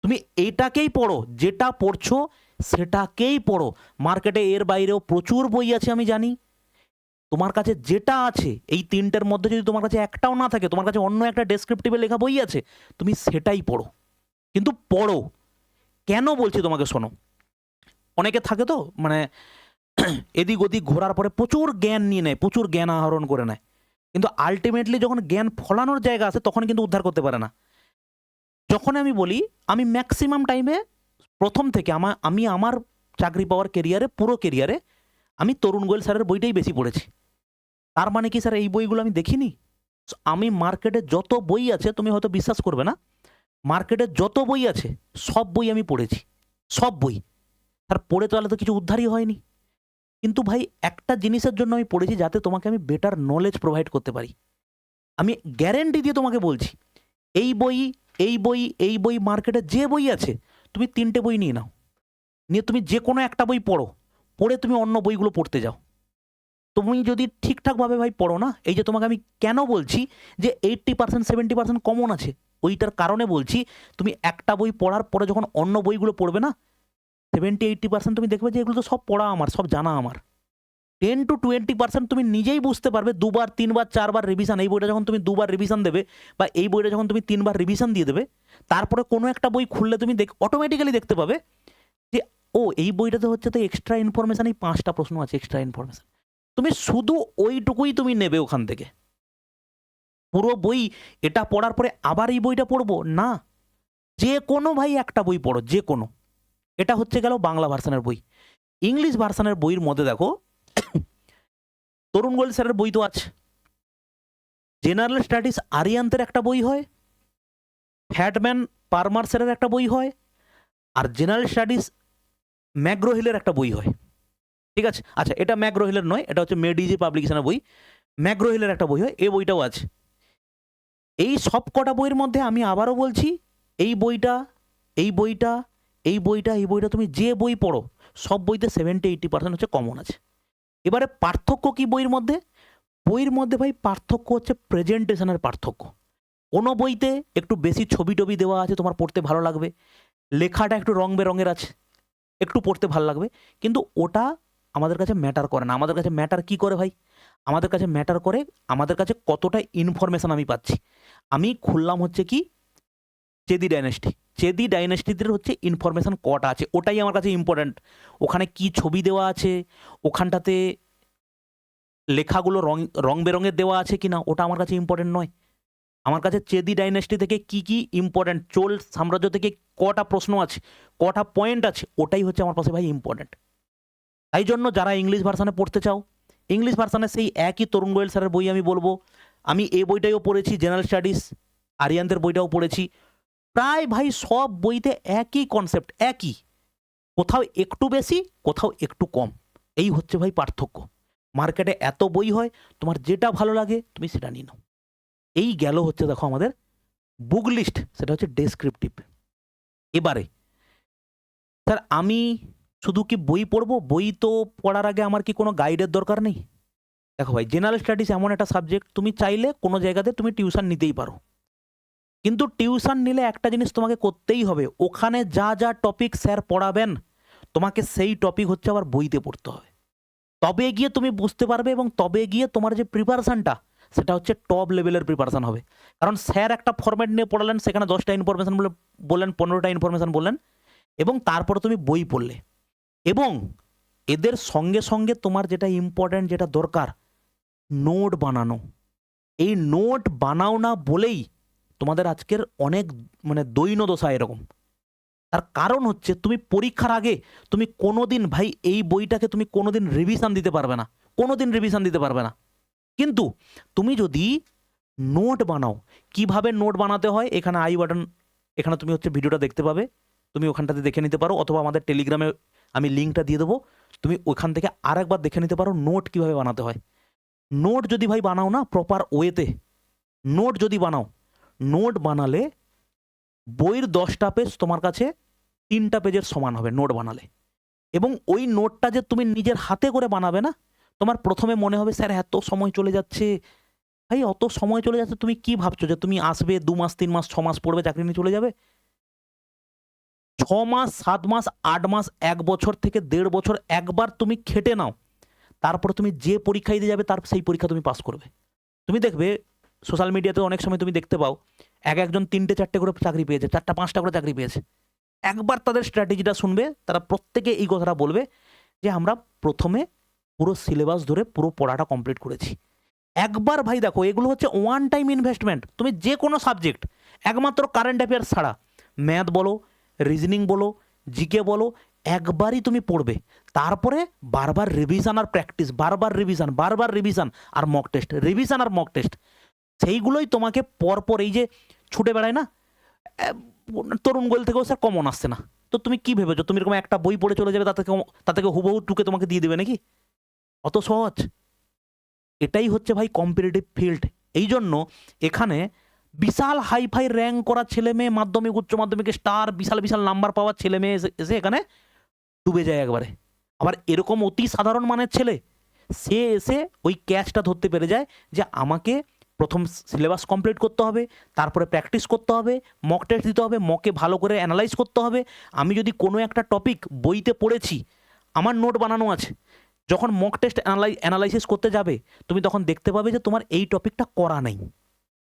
তুমি এইটাকেই পড়ো, যেটা পড়ছো সেটাকেই পড়ো। মার্কেটে এর বাইরেও প্রচুর বই আছে আমি জানি, তোমার কাছে যেটা আছে এই 3টের মধ্যে যদি তোমার কাছে একটাও না থাকে, তোমার কাছে অন্য একটা ডেসক্রিপটিভে লেখা বই আছে, তুমি সেটাই পড়ো, কিন্তু পড়ো। কেন বলছি তোমাকে শোনো, অনেকে থাকে তো মানে এদিক ওদিক ঘোরার পরে প্রচুর জ্ঞান নিয়ে নেয়, প্রচুর জ্ঞান আহরণ করে নেয়, কিন্তু আলটিমেটলি যখন জ্ঞান ফলানোর জায়গা আসে তখন কিন্তু উদ্ধার করতে পারে না। যখন আমি বলি, আমি ম্যাক্সিমাম টাইমে প্রথম থেকে আমি আমার চাকরি পাওয়ার কেরিয়ারে, পুরো কেরিয়ারে আমি তরুণ গোয়েল স্যারের বইটাই বেশি পড়েছি। তার মানে কি স্যার এই বইগুলো আমি দেখিনি? আমি মার্কেটে যত বই আছে, তুমি হয়তো বিশ্বাস করবে না, মার্কেটে যত বই আছে সব বই আমি পড়েছি, সব বই। আর পড়ে তো আলাদা কিছু উদ্ধারই হয়নি। কিন্তু ভাই একটা জিনিসের জন্য আমি পড়েছি যাতে তোমাকে আমি বেটার নলেজ প্রোভাইড করতে পারি। আমি গ্যারেন্টি দিয়ে তোমাকে বলছি, এই বই এই বই এই বই মার্কেটে যে বই আছে তুমি 3টে বই নিয়ে নাও, নিয়ে তুমি যে কোনো একটা বই পড়ো, পড়ে তুমি অন্য বইগুলো পড়তে যাও। তুমি যদি ঠিকঠাকভাবে ভাই পড়ো না, এই যে তোমাকে আমি কেন বলছি যে 80% 70% কমন আছে, ওইটার কারণে বলছি। তুমি একটা বই পড়ার পরে যখন অন্য বইগুলো পড়বে না, 70-80% তুমি দেখবে যে এগুলো তো সব পড়া আমার, সব জানা আমার। 10-20% তুমি নিজেই বুঝতে পারবে, 2বার 3বার 4বার রিভিশন। এই বইটা যখন তুমি 2বার রিভিশন দেবে বা এই বইটা যখন তুমি 3বার রিভিশন দিয়ে দেবে, তারপরে কোনো একটা বই খুললে তুমি অটোমেটিক্যালি দেখতে পাবে যে ও এই বইটাতে হচ্ছে তো এক্সট্রা ইনফরমেশন, এই 5টা প্রশ্ন আছে এক্সট্রা ইনফরমেশন। তুমি শুধু ওইটুকুই তুমি নেবে ওখান থেকে। পুরো বই এটা পড়ার পরে আবার এই বইটা পড়বো না, যে কোনো ভাই একটা বই পড়ো, যে কোনো। এটা হচ্ছে গেল বাংলা ভার্সনের বই। ইংলিশ ভার্সনের বইয়ের মধ্যে দেখো, তরুণ গোয়েল স্যারের বই তো আছে, জেনারেল স্টাডিজ আরিয়ান্তের একটা বই হয়, ফ্যাটম্যান পারমার স্যারের একটা বই হয়, আর জেনারেল স্টাডিজ ম্যাগ্রো হিলের একটা বই হয়। ঠিক আছে, আচ্ছা এটা ম্যাগ্রো হিলের নয়, এটা হচ্ছে মেডিজি পাবলিকেশনের বই। ম্যাগ্রো হিলের একটা বই হয়, এই বইটাও আছে। এই সব কটা বইয়ের মধ্যে আমি আবারও বলছি, এই বইটা এই বইটা এই বইটা এই বইটা তুমি যে বই পড়ো সব বইতে 70-80% হচ্ছে কমন আছে। এবারে পার্থক্য কি বইয়ের মধ্যে? বইয়ের মধ্যে ভাই পার্থক্য হচ্ছে প্রেজেন্টেশনের পার্থক্য। কোনো বইতে একটু বেশি ছবি টবি দেওয়া আছে, তোমার পড়তে ভালো লাগবে, লেখাটা একটু রং বেরঙের আছে, একটু পড়তে ভালো লাগবে, কিন্তু ওটা আমাদের কাছে ম্যাটার করে না। আমাদের কাছে ম্যাটার কি করে ভাই? আমাদের কাছে ম্যাটার করে আমাদের কাছে কতটা ইনফরমেশন আমি পাচ্ছি। আমি খুললাম হচ্ছে কি চেদি ডাইনেস্টি, চেদি ডাইনেস্টিদের হচ্ছে ইনফরমেশন কটা আছে, ওটাই আমার কাছে ইম্পর্ট্যান্ট। ওখানে কি ছবি দেওয়া আছে, ওখানটাতে লেখাগুলো রং বেরঙের দেওয়া আছে কি না, ওটা আমার কাছে ইম্পর্টেন্ট নয়। আমার কাছে চেদি ডাইনেস্টি থেকে কি কি ইম্পর্টেন্ট, চোল সাম্রাজ্য থেকে কটা প্রশ্ন আছে, কটা পয়েন্ট আছে, ওটাই হচ্ছে আমার কাছে ভাই ইম্পর্টেন্ট। তাই জন্য যারা ইংলিশ ভার্সানে পড়তে চাও, ইংলিশ ভার্সানে সেই একই তরুণ গোয়েল স্যারের বই আমি বলবো। আমি এই বইটাও পড়েছি, জেনারেল স্টাডিজ আরিয়ানদের বইটাও পড়েছি। প্রায় ভাই সব বইতে একই কনসেপ্ট, একই, কোথাও একটু বেশি কোথাও একটু কম, এই হচ্ছে ভাই পার্থক্য। মার্কেটে এত বই হয়, তোমার যেটা ভালো লাগে তুমি সেটা নিয়ে নাও। এই গেল হচ্ছে দেখো আমাদের বুক লিস্ট, সেটা হচ্ছে ডেসক্রিপটিভ। এবারে স্যার আমি শুধু কি বই পড়বো? বই তো পড়ার আগে আমার কি কোনো গাইডের দরকার নেই? দেখো ভাই, জেনারেল স্টাডিজ এমন একটা সাবজেক্ট, তুমি চাইলে কোনো জায়গাতে তুমি টিউশন নিতেই পারো, কিন্তু টিউশন নিলে একটা জিনিস তোমাকে করতেই হবে, ওখানে যা যা টপিক স্যার পড়াবেন তোমাকে সেই টপিক হচ্ছে আবার বইতে পড়তে হবে। তবে গিয়ে তুমি বুঝতে পারবে, এবং তবে গিয়ে তোমার যে প্রিপারেশনটা সেটা হচ্ছে টপ লেভেলের প্রিপারেশন হবে। কারণ স্যার একটা ফরম্যাট নিয়ে পড়ালেন, সেখানে 10টা ইনফরমেশন বললেন, 15টা ইনফরমেশন বললেন, এবং তারপরে তুমি বই পড়লে, এবং এদের সঙ্গে সঙ্গে তোমার যেটা ইম্পর্ট্যান্ট, যেটা দরকার, নোট বানানো। এই নোট বানাও না বলেই তোমাদের আজকের অনেক মানে দৈন্যদশা এরকম। তার কারণ হচ্ছে তুমি পরীক্ষার আগে তুমি কোনোদিন ভাই এই বইটাকে তুমি কোনোদিন রিভিশন দিতে পারবে না, কোনোদিন রিভিশন দিতে পারবে না। কিন্তু তুমি যদি নোট বানাও, কিভাবে নোট বানাতে হয়, এখানে আই বাটন, এখানে তুমি হচ্ছে ভিডিওটা দেখতে পাবে, তুমি ওখানটাতে দেখে নিতে পারো, অথবা আমাদের টেলিগ্রামে আমি লিঙ্কটা দিয়ে দেবো, তুমি ওখান থেকে আরেকবার দেখে নিতে পারো নোট কিভাবে বানাতে হয়। নোট যদি ভাই বানাও না প্রপার ওয়েতে, নোট যদি বানাও, নোট বানালে বইয়ের 10টা পেজ তোমার কাছে 3টা পেজের সমান হবে নোট বানালে। এবং ওই নোটটা যে তুমি নিজের হাতে করে বানাবে না, তোমার প্রথমে মনে হবে স্যার এত সময় চলে যাচ্ছে। ভাই অত সময় চলে যাচ্ছে, তুমি কি ভাবছো যে তুমি আসবে 2 মাস 3 মাস 6 মাস পড়বে, চাকরি নিয়ে চলে যাবে? 6 মাস 7 মাস 8 মাস 1 বছর থেকে 1.5 বছর একবার তুমি খেটে নাও, তারপর তুমি যে পরীক্ষা দিতে যাবে তার সেই পরীক্ষা তুমি পাস করবে। তুমি দেখবে সোশ্যাল মিডিয়াতে অনেক সময় তুমি দেখতে পাও একজন 3টে 4টে করে চাকরি পেয়েছে, 4টা 5টা করে চাকরি পেয়েছে। একবার তাদের স্ট্র্যাটেজিটা শুনবে, তারা প্রত্যেকে এই কথাটা বলবে যে আমরা প্রথমে পুরো সিলেবাস ধরে পুরো পড়াটা কমপ্লিট করেছি। একবার ভাই দেখো, এগুলো হচ্ছে ওয়ান টাইম ইনভেস্টমেন্ট। তুমি যে কোনো সাবজেক্ট, একমাত্র কারেন্ট অ্যাফেয়ার্স ছাড়া, ম্যাথ বলো, রিজনিং বলো, জিকে বলো, একবারই তুমি পড়বে, তারপরে বারবার রিভিশন আর প্র্যাকটিস, বারবার রিভিশন আর মক টেস্ট, রিভিশন আর মক টেস্ট, সেইগুলোই তোমাকে পরপর এই যে ছুটে বেড়ায় না, তরুণ গোয়েল থেকেও স্যার কমন আসছে না, তো তুমি কি ভেবেছো তুমি এরকম একটা বই পড়ে চলে যাবে, তা থেকে হুবহু টুকে তোমাকে দিয়ে দেবে নাকি? অত সহজ। এটাই হচ্ছে ভাই কম্পিটিটিভ ফিল্ড। এই জন্য এখানে বিশাল হাইফাই র্যাঙ্ক করা ছেলে মেয়ে, মাধ্যমিক উচ্চ মাধ্যমিকে স্টার, বিশাল বিশাল নাম্বার পাওয়া ছেলে মেয়ে এসে এখানে ডুবে যায় একবারে। আবার এরকম অতি সাধারণ মানের ছেলে, সে এসে ওই ক্যাচটা ধরতে পেরে যায় যে আমাকে প্রথম সিলেবাস কমপ্লিট করতে হবে, তারপরে প্র্যাকটিস করতে হবে, মক টেস্ট দিতে হবে, মকে ভালো করে অ্যানালাইজ করতে হবে। আমি যদি কোনো একটা টপিক বইতে পড়েছি, আমার নোট বানানো আছে, যখন মক টেস্ট অ্যানালাইসিস করতে যাবে তুমি তখন দেখতে পাবে যে তোমার এই টপিকটা করা নেই।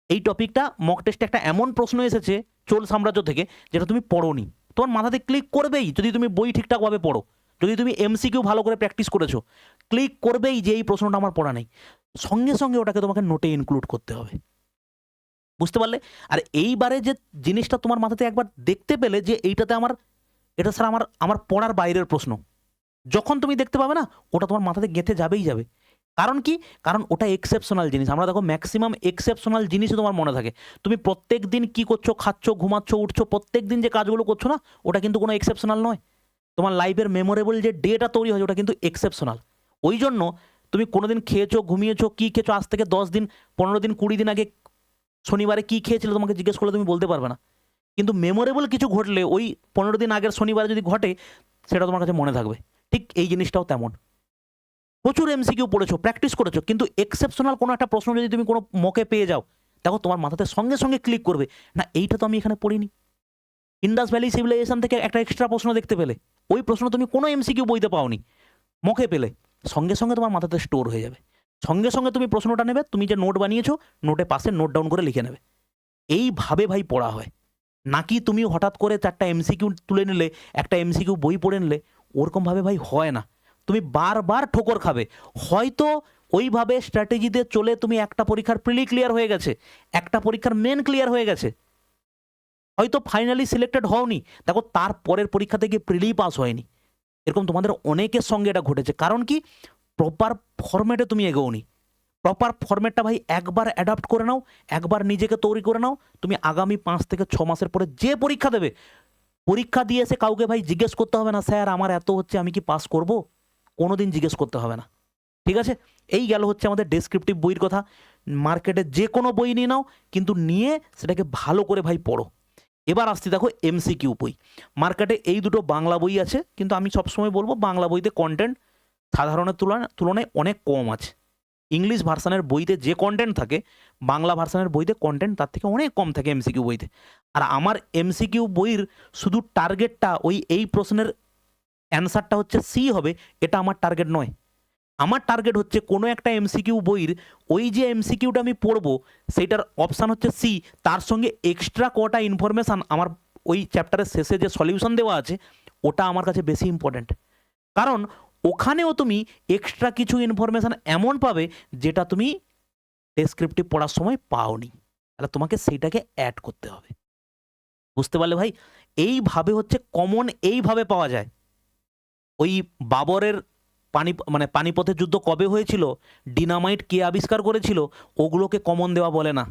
এই টপিকটা মক টেস্টে একটা এমন প্রশ্ন এসেছে চোল সাম্রাজ্য থেকে যেটা তুমি পড়োনি, তোমার মাথাতে ক্লিক করবেই যদি তুমি বই ঠিকঠাকভাবে পড়ো, যদি তুমি এমসিকিউ ভালো করে প্র্যাকটিস করেছো, ক্লিক করবেই যে এই প্রশ্নটা আমার পড়া নেই, সঙ্গে সঙ্গে ওটাকে তোমাকে নোটে ইনক্লুড করতে হবে। বুঝতে পারলে? আর এইবারে যে জিনিসটা তোমার মাথাতে একবার দেখতে পেলে যে এইটাতে আমার, এটা স্যার আমার আমার পড়ার বাইরের প্রশ্ন, যখন তুমি দেখতে পাবে না ওটা তোমার মাথাতে গেঁথে যাবেই যাবে। কারণ কি? কারণ ওটা এক্সেপশনাল জিনিস। আমরা দেখো ম্যাক্সিমাম এক্সেপশনাল জিনিসই তোমার মনে থাকে। তুমি প্রত্যেক দিন কী করছো, খাচ্ছ, ঘুমাচ্ছ, উঠছো, প্রত্যেক দিন যে কাজগুলো করছো না, ওটা কিন্তু কোনো এক্সেপশনাল নয়। তোমার লাইফের মেমোরেবল যে ডেটা তৈরি হয় ওটা কিন্তু এক্সেপশনাল। ওই জন্য তুমি কোনোদিন খেয়েছো, ঘুমিয়েছো, কী খেয়েছো, আজ থেকে 10 দিন, 15 দিন, 20 দিন আগে শনিবারে কী খেয়েছিলে তোমাকে জিজ্ঞেস করলে তুমি বলতে পারবে না। কিন্তু মেমোরেবল কিছু ঘটলে ওই 15 দিন আগের শনিবারে যদি ঘটে সেটা তোমার কাছে মনে থাকবে। ঠিক এই জিনিসটাও তেমন। প্রচুর এমসিকিউ পড়েছো, প্র্যাকটিস করেছো, কিন্তু এক্সেপশনাল কোনো একটা প্রশ্ন যদি তুমি কোনো মকে পেয়ে যাও, দেখো তোমার মাথাতে সঙ্গে সঙ্গে ক্লিক করবে, না এইটা তো আমি এখানে পড়িনি। ইন্ডাস ভ্যালি সিভিলাইজেশন থেকে একটা এক্সট্রা প্রশ্ন দেখতে পেলে, ওই প্রশ্ন তুমি কোনো এমসিকিউ বইতে পাওনি, মকে পেলে, সঙ্গে সঙ্গে তোমার মাথাতে স্টোর হয়ে যাবে। সঙ্গে সঙ্গে তুমি প্রশ্নটা নেবে, তুমি যে নোট বানিয়েছো নোটে পাশে নোট ডাউন করে লিখে নেবে। এইভাবে ভাই পড়া হয়। নাকি তুমি হঠাৎ করে 4টা এমসিকিউ তুলে নিলে, একটা এমসিকিউ বই পড়ে নিলে, ওরকমভাবে ভাই হয় না। তুমি বারবার ঠোকর খাবে। হয়তো ওইভাবে স্ট্র্যাটেজিতে চলে তুমি একটা পরীক্ষার প্রিলি ক্লিয়ার হয়ে গেছে, একটা পরীক্ষার মেন ক্লিয়ার হয়ে গেছে, হয়তো ফাইনালি সিলেক্টেড হওনি, দেখো তার পরের পরীক্ষা থেকে প্রিলি পাস হয়নি। এরকম তোমাদের অনেকের সঙ্গে এটা ঘটেছে। কারণ কি? প্রপার ফরম্যাটে তুমি এগোওনি। প্রপার ফরম্যাটটা ভাই একবার অ্যাডাপ্ট করে নাও, একবার নিজেকে তৈরি করে নাও, তুমি আগামী 5 থেকে 6 মাসের পরে যে পরীক্ষা দেবে, পরীক্ষা দিয়ে এসে কাউকে ভাই জিজ্ঞেস করতে হবে না স্যার আমার এত হচ্ছে আমি কি পাস করব, কোনোদিন জিজ্ঞেস করতে হবে না। ঠিক আছে? এই গেল হচ্ছে আমাদের ডেসক্রিপটিভ বইয়ের কথা। মার্কেটে যে কোনো বই নিয়ে নাও, কিন্তু নিয়ে সেটাকে ভালো করে ভাই পড়ো। এবার আসছি দেখো এমসিকিউ বই। মার্কেটে এই দুটো বাংলা বই আছে, কিন্তু আমি সবসময় বলবো বাংলা বইতে কন্টেন্ট সাধারণের তুলনায় অনেক কম আছে। ইংলিশ ভার্সানের বইতে যে কন্টেন্ট থাকে, বাংলা ভার্সানের বইতে কন্টেন্ট তার থেকে অনেক কম থাকে এমসিকিউ বইতে। আর আমার এমসিকিউ বইয়ের শুধু টার্গেটটা ওই এই প্রশ্নের অ্যান্সারটা হচ্ছে সি হবে, এটা আমার টার্গেট নয়। আমার টার্গেট হচ্ছে কোনো একটা এমসিকিউ বইয়ের ওই যে এমসিকিউটা আমি পড়বো সেইটার অপশান হচ্ছে সি, তার সঙ্গে এক্সট্রা কটা ইনফরমেশান আমার ওই চ্যাপ্টারের শেষে যে সলিউশন দেওয়া আছে ওটা আমার কাছে বেশি ইম্পর্ট্যান্ট। কারণ ওখানেও তুমি এক্সট্রা কিছু ইনফরমেশান এমন পাবে যেটা তুমি ডেসক্রিপটিভ পড়ার সময় পাওনি, তাহলে তোমাকে সেইটাকে অ্যাড করতে হবে। বুঝতে পারলে ভাই? এইভাবে হচ্ছে কমন, এইভাবে পাওয়া যায়। ওই বাবরের পানিপথের যুদ্ধ কবে হয়েছিল, ডিনামাইট কে আবিষ্কার করেছিল, ওগুলোকে কমন দেওয়া বলে না।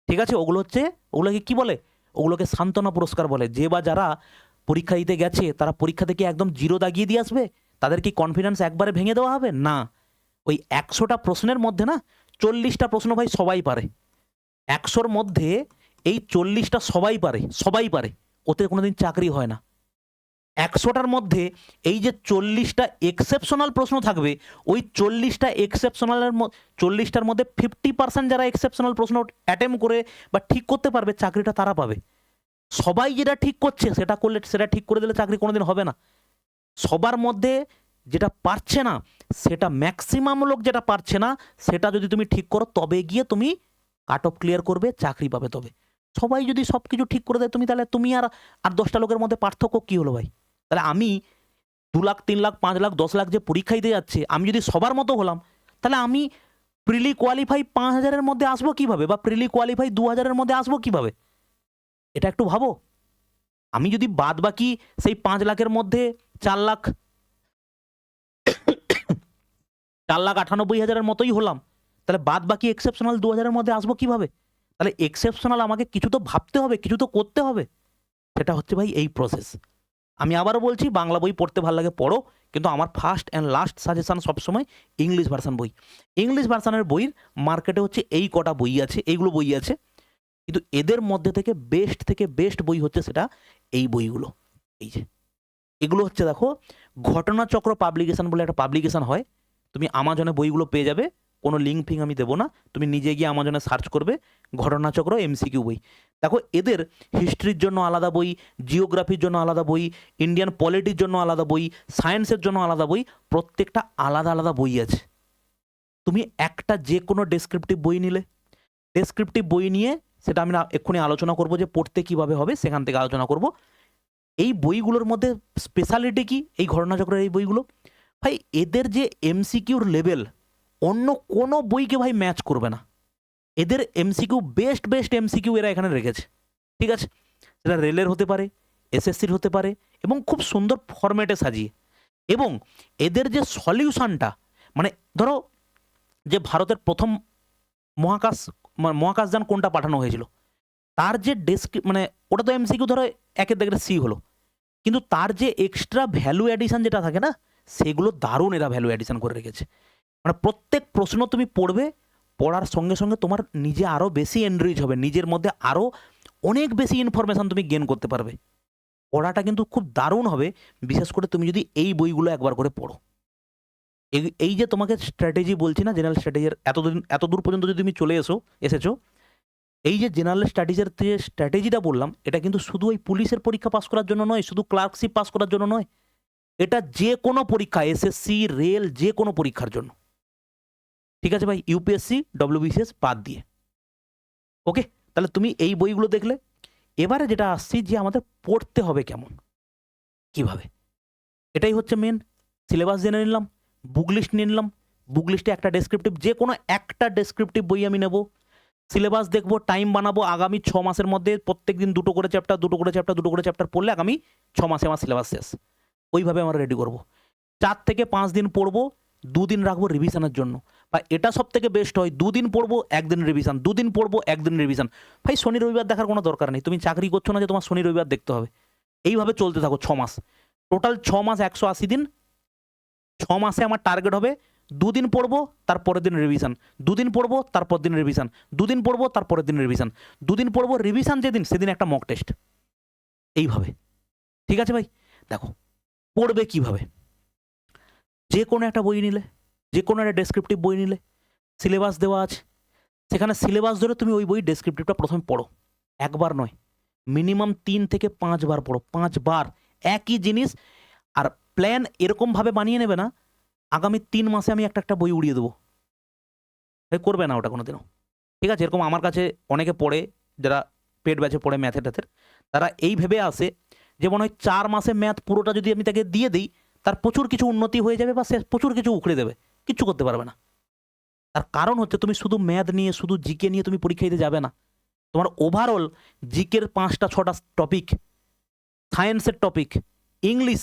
ঠিক আছে? ওগুলোকে কি বলে? ওগুলোকে সান্ত্বনা পুরস্কার বলে। যে বা যারা পরীক্ষা দিতে গেছে তারা পরীক্ষা থেকে একদম জিরো দাগিয়ে দিয়ে আসবে, তাদের কি কনফিডেন্স একবারে ভেঙে দেওয়া হবে? না। ওই 100টা প্রশ্নের মধ্যে না 40টা প্রশ্ন ভাই সবাই পারে। 100র মধ্যে এই 40টা সবাই পারে, ওতে কোনোদিন চাকরি হয় না। 100টার মধ্যে এই যে 40টা এক্সেপশনাল প্রশ্ন থাকবে, ওই 40টার মধ্যে 50% যারা এক্সেপশনাল প্রশ্ন অ্যাটেম্প করে বা ঠিক করতে পারবে, চাকরিটা তারা পাবে। সবাই যেটা ঠিক করছে সেটা ঠিক করে দিলে চাকরি কোনোদিন হবে না। সবার মধ্যে যেটা পারছে না, সেটা ম্যাক্সিমাম লোক যেটা পারছে না সেটা যদি তুমি ঠিক করো, তবে গিয়ে তুমি কাট অফ ক্লিয়ার করবে, চাকরি পাবে। তবে সবাই যদি সব কিছু ঠিক করে দেয়, তাহলে তুমি আর 10টা লোকের মধ্যে পার্থক্য কী হলো ভাই? তাহলে আমি 2 লাখ, 3 লাখ, 5 লাখ, 10 লাখ যে পরীক্ষা দিতে যাচ্ছে, আমি যদি সবার মতো হলাম, তাহলে আমি প্রিলি কোয়ালিফাই 5,000-এর মধ্যে আসবো কিভাবে, বা প্রিলি কোয়ালিফাই 2,000-এর মধ্যে আসবো কিভাবে? এটা একটু ভাবো। আমি যদি বাদ বাকি সেই 5 লাখের মধ্যে 4,98,000-এর মতোই হলাম, তাহলে বাদ বাকি এক্সেপশনাল 2,000-এর মধ্যে আসবো কিভাবে? তাহলে এক্সেপশনাল আমাকে কিছু তো ভাবতে হবে, কিছু তো করতে হবে। সেটা হচ্ছে ভাই এই প্রসেস। আমি আবারও বলছি, বাংলা বই পড়তে ভালো লাগে পড়ো, কিন্তু আমার ফার্স্ট অ্যান্ড লাস্ট সাজেশন সবসময় ইংলিশ ভার্সন বই। ইংলিশ ভার্সনের বইয়ের মার্কেটে হচ্ছে এই কটা বই আছে, এইগুলো বই আছে, কিন্তু এদের মধ্যে থেকে বেস্ট বই হচ্ছে সেটা এই বইগুলো। এই যে এগুলো হচ্ছে দেখো, ঘটনাচক্র পাবলিকেশন বলে একটা পাবলিকেশন হয়, তুমি আমাজনে বইগুলো পেয়ে যাবে, কোনো লিঙ্ক ফিঙ্ক আমি দেবো না, তুমি নিজে গিয়ে আমাজনে সার্চ করবে ঘটনাচক্র এমসিকিউ বই। দেখো এদের হিস্ট্রির জন্য আলাদা বই, জিওগ্রাফির জন্য আলাদা বই, ইন্ডিয়ান পলিটির জন্য আলাদা বই, সায়েন্সের জন্য আলাদা বই, প্রত্যেকটা আলাদা আলাদা বই আছে। তুমি একটা যে কোনো ডেসক্রিপটিভ বই নিলে, ডেসক্রিপটিভ বই নিয়ে সেটা আমি এক্ষুনি আলোচনা করব যে পড়তে কিভাবে হবে, সেখান থেকে আলোচনা করব। এই বইগুলোর মধ্যে স্পেশালিটি কি এই ঘটনাচক্রের এই বইগুলো, ভাই এদের যে এমসিকিউর লেভেল অন্য কোনো বইকে ভাই ম্যাচ করবে না। এদের এমসিকিউ বেস্ট এমসিকিউ এরা এখানে রেখেছে, ঠিক আছে? সেটা রেলের হতে পারে, এসএসসির হতে পারে, এবং খুব সুন্দর ফরম্যাটে সাজিয়ে। এবং এদের যে সলিউশনটা, মানে ধরো যে ভারতের প্রথম মহাকাশযান কোনটা পাঠানো হয়েছিল, তার যে মানে ওটা তো এমসিকিউ ধরো একের দাগের সি হলো, কিন্তু তার যে এক্সট্রা ভ্যালু অ্যাডিশন যেটা থাকে না, সেগুলো দারুণ এরা ভ্যালু অ্যাডিশন করে রেখেছে। মানে প্রত্যেক প্রশ্ন তুমি পড়বে, পড়ার সঙ্গে সঙ্গে তোমার নিজে আরও বেশি এনরিচ হবে, নিজের মধ্যে আরও অনেক বেশি ইনফরমেশান তুমি গেন করতে পারবে। পড়াটা কিন্তু খুব দারুণ হবে, বিশেষ করে তুমি যদি এই বইগুলো একবার করে পড়ো। এই যে তোমাকে স্ট্র্যাটেজি বলছি না, জেনারেল স্ট্র্যাটেজির এত দূর পর্যন্ত যদি তুমি চলে এসেছো, এই যে জেনারেল স্টাডিজের যে স্ট্র্যাটেজিটা বললাম, এটা কিন্তু শুধু ওই পুলিশের পরীক্ষা পাস করার জন্য নয়, শুধু ক্লার্কশিপ পাস করার জন্য নয়, এটা যে কোনো পরীক্ষা, এসএসসি, রেল, যে কোনো পরীক্ষার জন্য, ঠিক আছে ভাই? ইউপিএসসি, ডব্লিউবিসিএস বাদ দিয়ে। ওকে, তাহলে তুমি এই বইগুলো দেখলে। এবারে যেটা আসছি যে আমাদের পড়তে হবে কেমন, কিভাবে, এটাই হচ্ছে মেন। সিলেবাস জেনে নিলাম, বুক লিস্ট নিয়ে নিলাম, বুক লিস্টে একটা ডেসক্রিপটিভ, যে কোনো একটা ডেসক্রিপটিভ বই আমি নেব, সিলেবাস দেখবো, টাইম বানাবো, আগামী 6 মাসের মধ্যে প্রত্যেক দিন দুটো করে চ্যাপ্টার পড়লে আগামী 6 মাসে আমার সিলেবাস শেষ। ওইভাবে আমরা রেডি করব। 4 থেকে 5 দিন পড়বো, 2 দিন রাখবো রিভিশনের জন্য, বা এটা সব থেকে বেস্ট হয় 2 দিন পড়বো 1 দিন রিভিশন, 2 দিন পড়বো 1 দিন রিভিশন। ভাই শনি রবিবার দেখার কোনো দরকার নেই, তুমি চাকরি করছো না যে তোমার শনি রবিবার দেখতে হবে। এইভাবে চলতে থাকো 6 মাস, টোটাল 6 মাস 180 দিন। 6 মাসে আমার টার্গেট হবে 2 দিন পড়বো, তারপরের দিন রিভিশন, 2 দিন পড়বো, তারপর দিন রিভিশন, 2 দিন পড়বো, তারপরের দিন রিভিশন, 2 দিন পড়বো, রিভিশন যেদিন সেদিন একটা মক টেস্ট। এইভাবে, ঠিক আছে ভাই? দেখো পড়বে কিভাবে, যে কোনো একটা বই নিলে, যে কোনো একটা ডেসক্রিপটিভ বই নিলে, সিলেবাস দেওয়া আছে, সেখানে সিলেবাস ধরে তুমি ওই বই ডেসক্রিপটিভটা প্রথমে পড়ো, একবার নয়, মিনিমাম 3 থেকে 5 বার পড়ো, 5 বার একই জিনিস। আর প্ল্যান এরকমভাবে বানিয়ে নেবে না আগামী 3 মাসে আমি একটা বই উড়িয়ে দেবো, করবে না ওটা কোনোদিনও, ঠিক আছে? এরকম আমার কাছে অনেকে পড়ে, যারা পেড ব্যাচে পড়ে ম্যাথের, তারা এই ভেবে আসে যে মনে হয় 4 মাসে ম্যাথ পুরোটা যদি আমি তাকে দিয়ে দিই, তার প্রচুর কিছু উন্নতি হয়ে যাবে, বা সে প্রচুর কিছু উখড়ে দেবে, কিচ্ছু করতে পারবে না। তার কারণ হচ্ছে তুমি শুধু ম্যাথ নিয়ে, শুধু জিকে নিয়ে তুমি পরীক্ষা দিতে যাবে না। তোমার ওভারঅল জিকের 5টা 6টা টপিক, সায়েন্সের টপিক, ইংলিশ,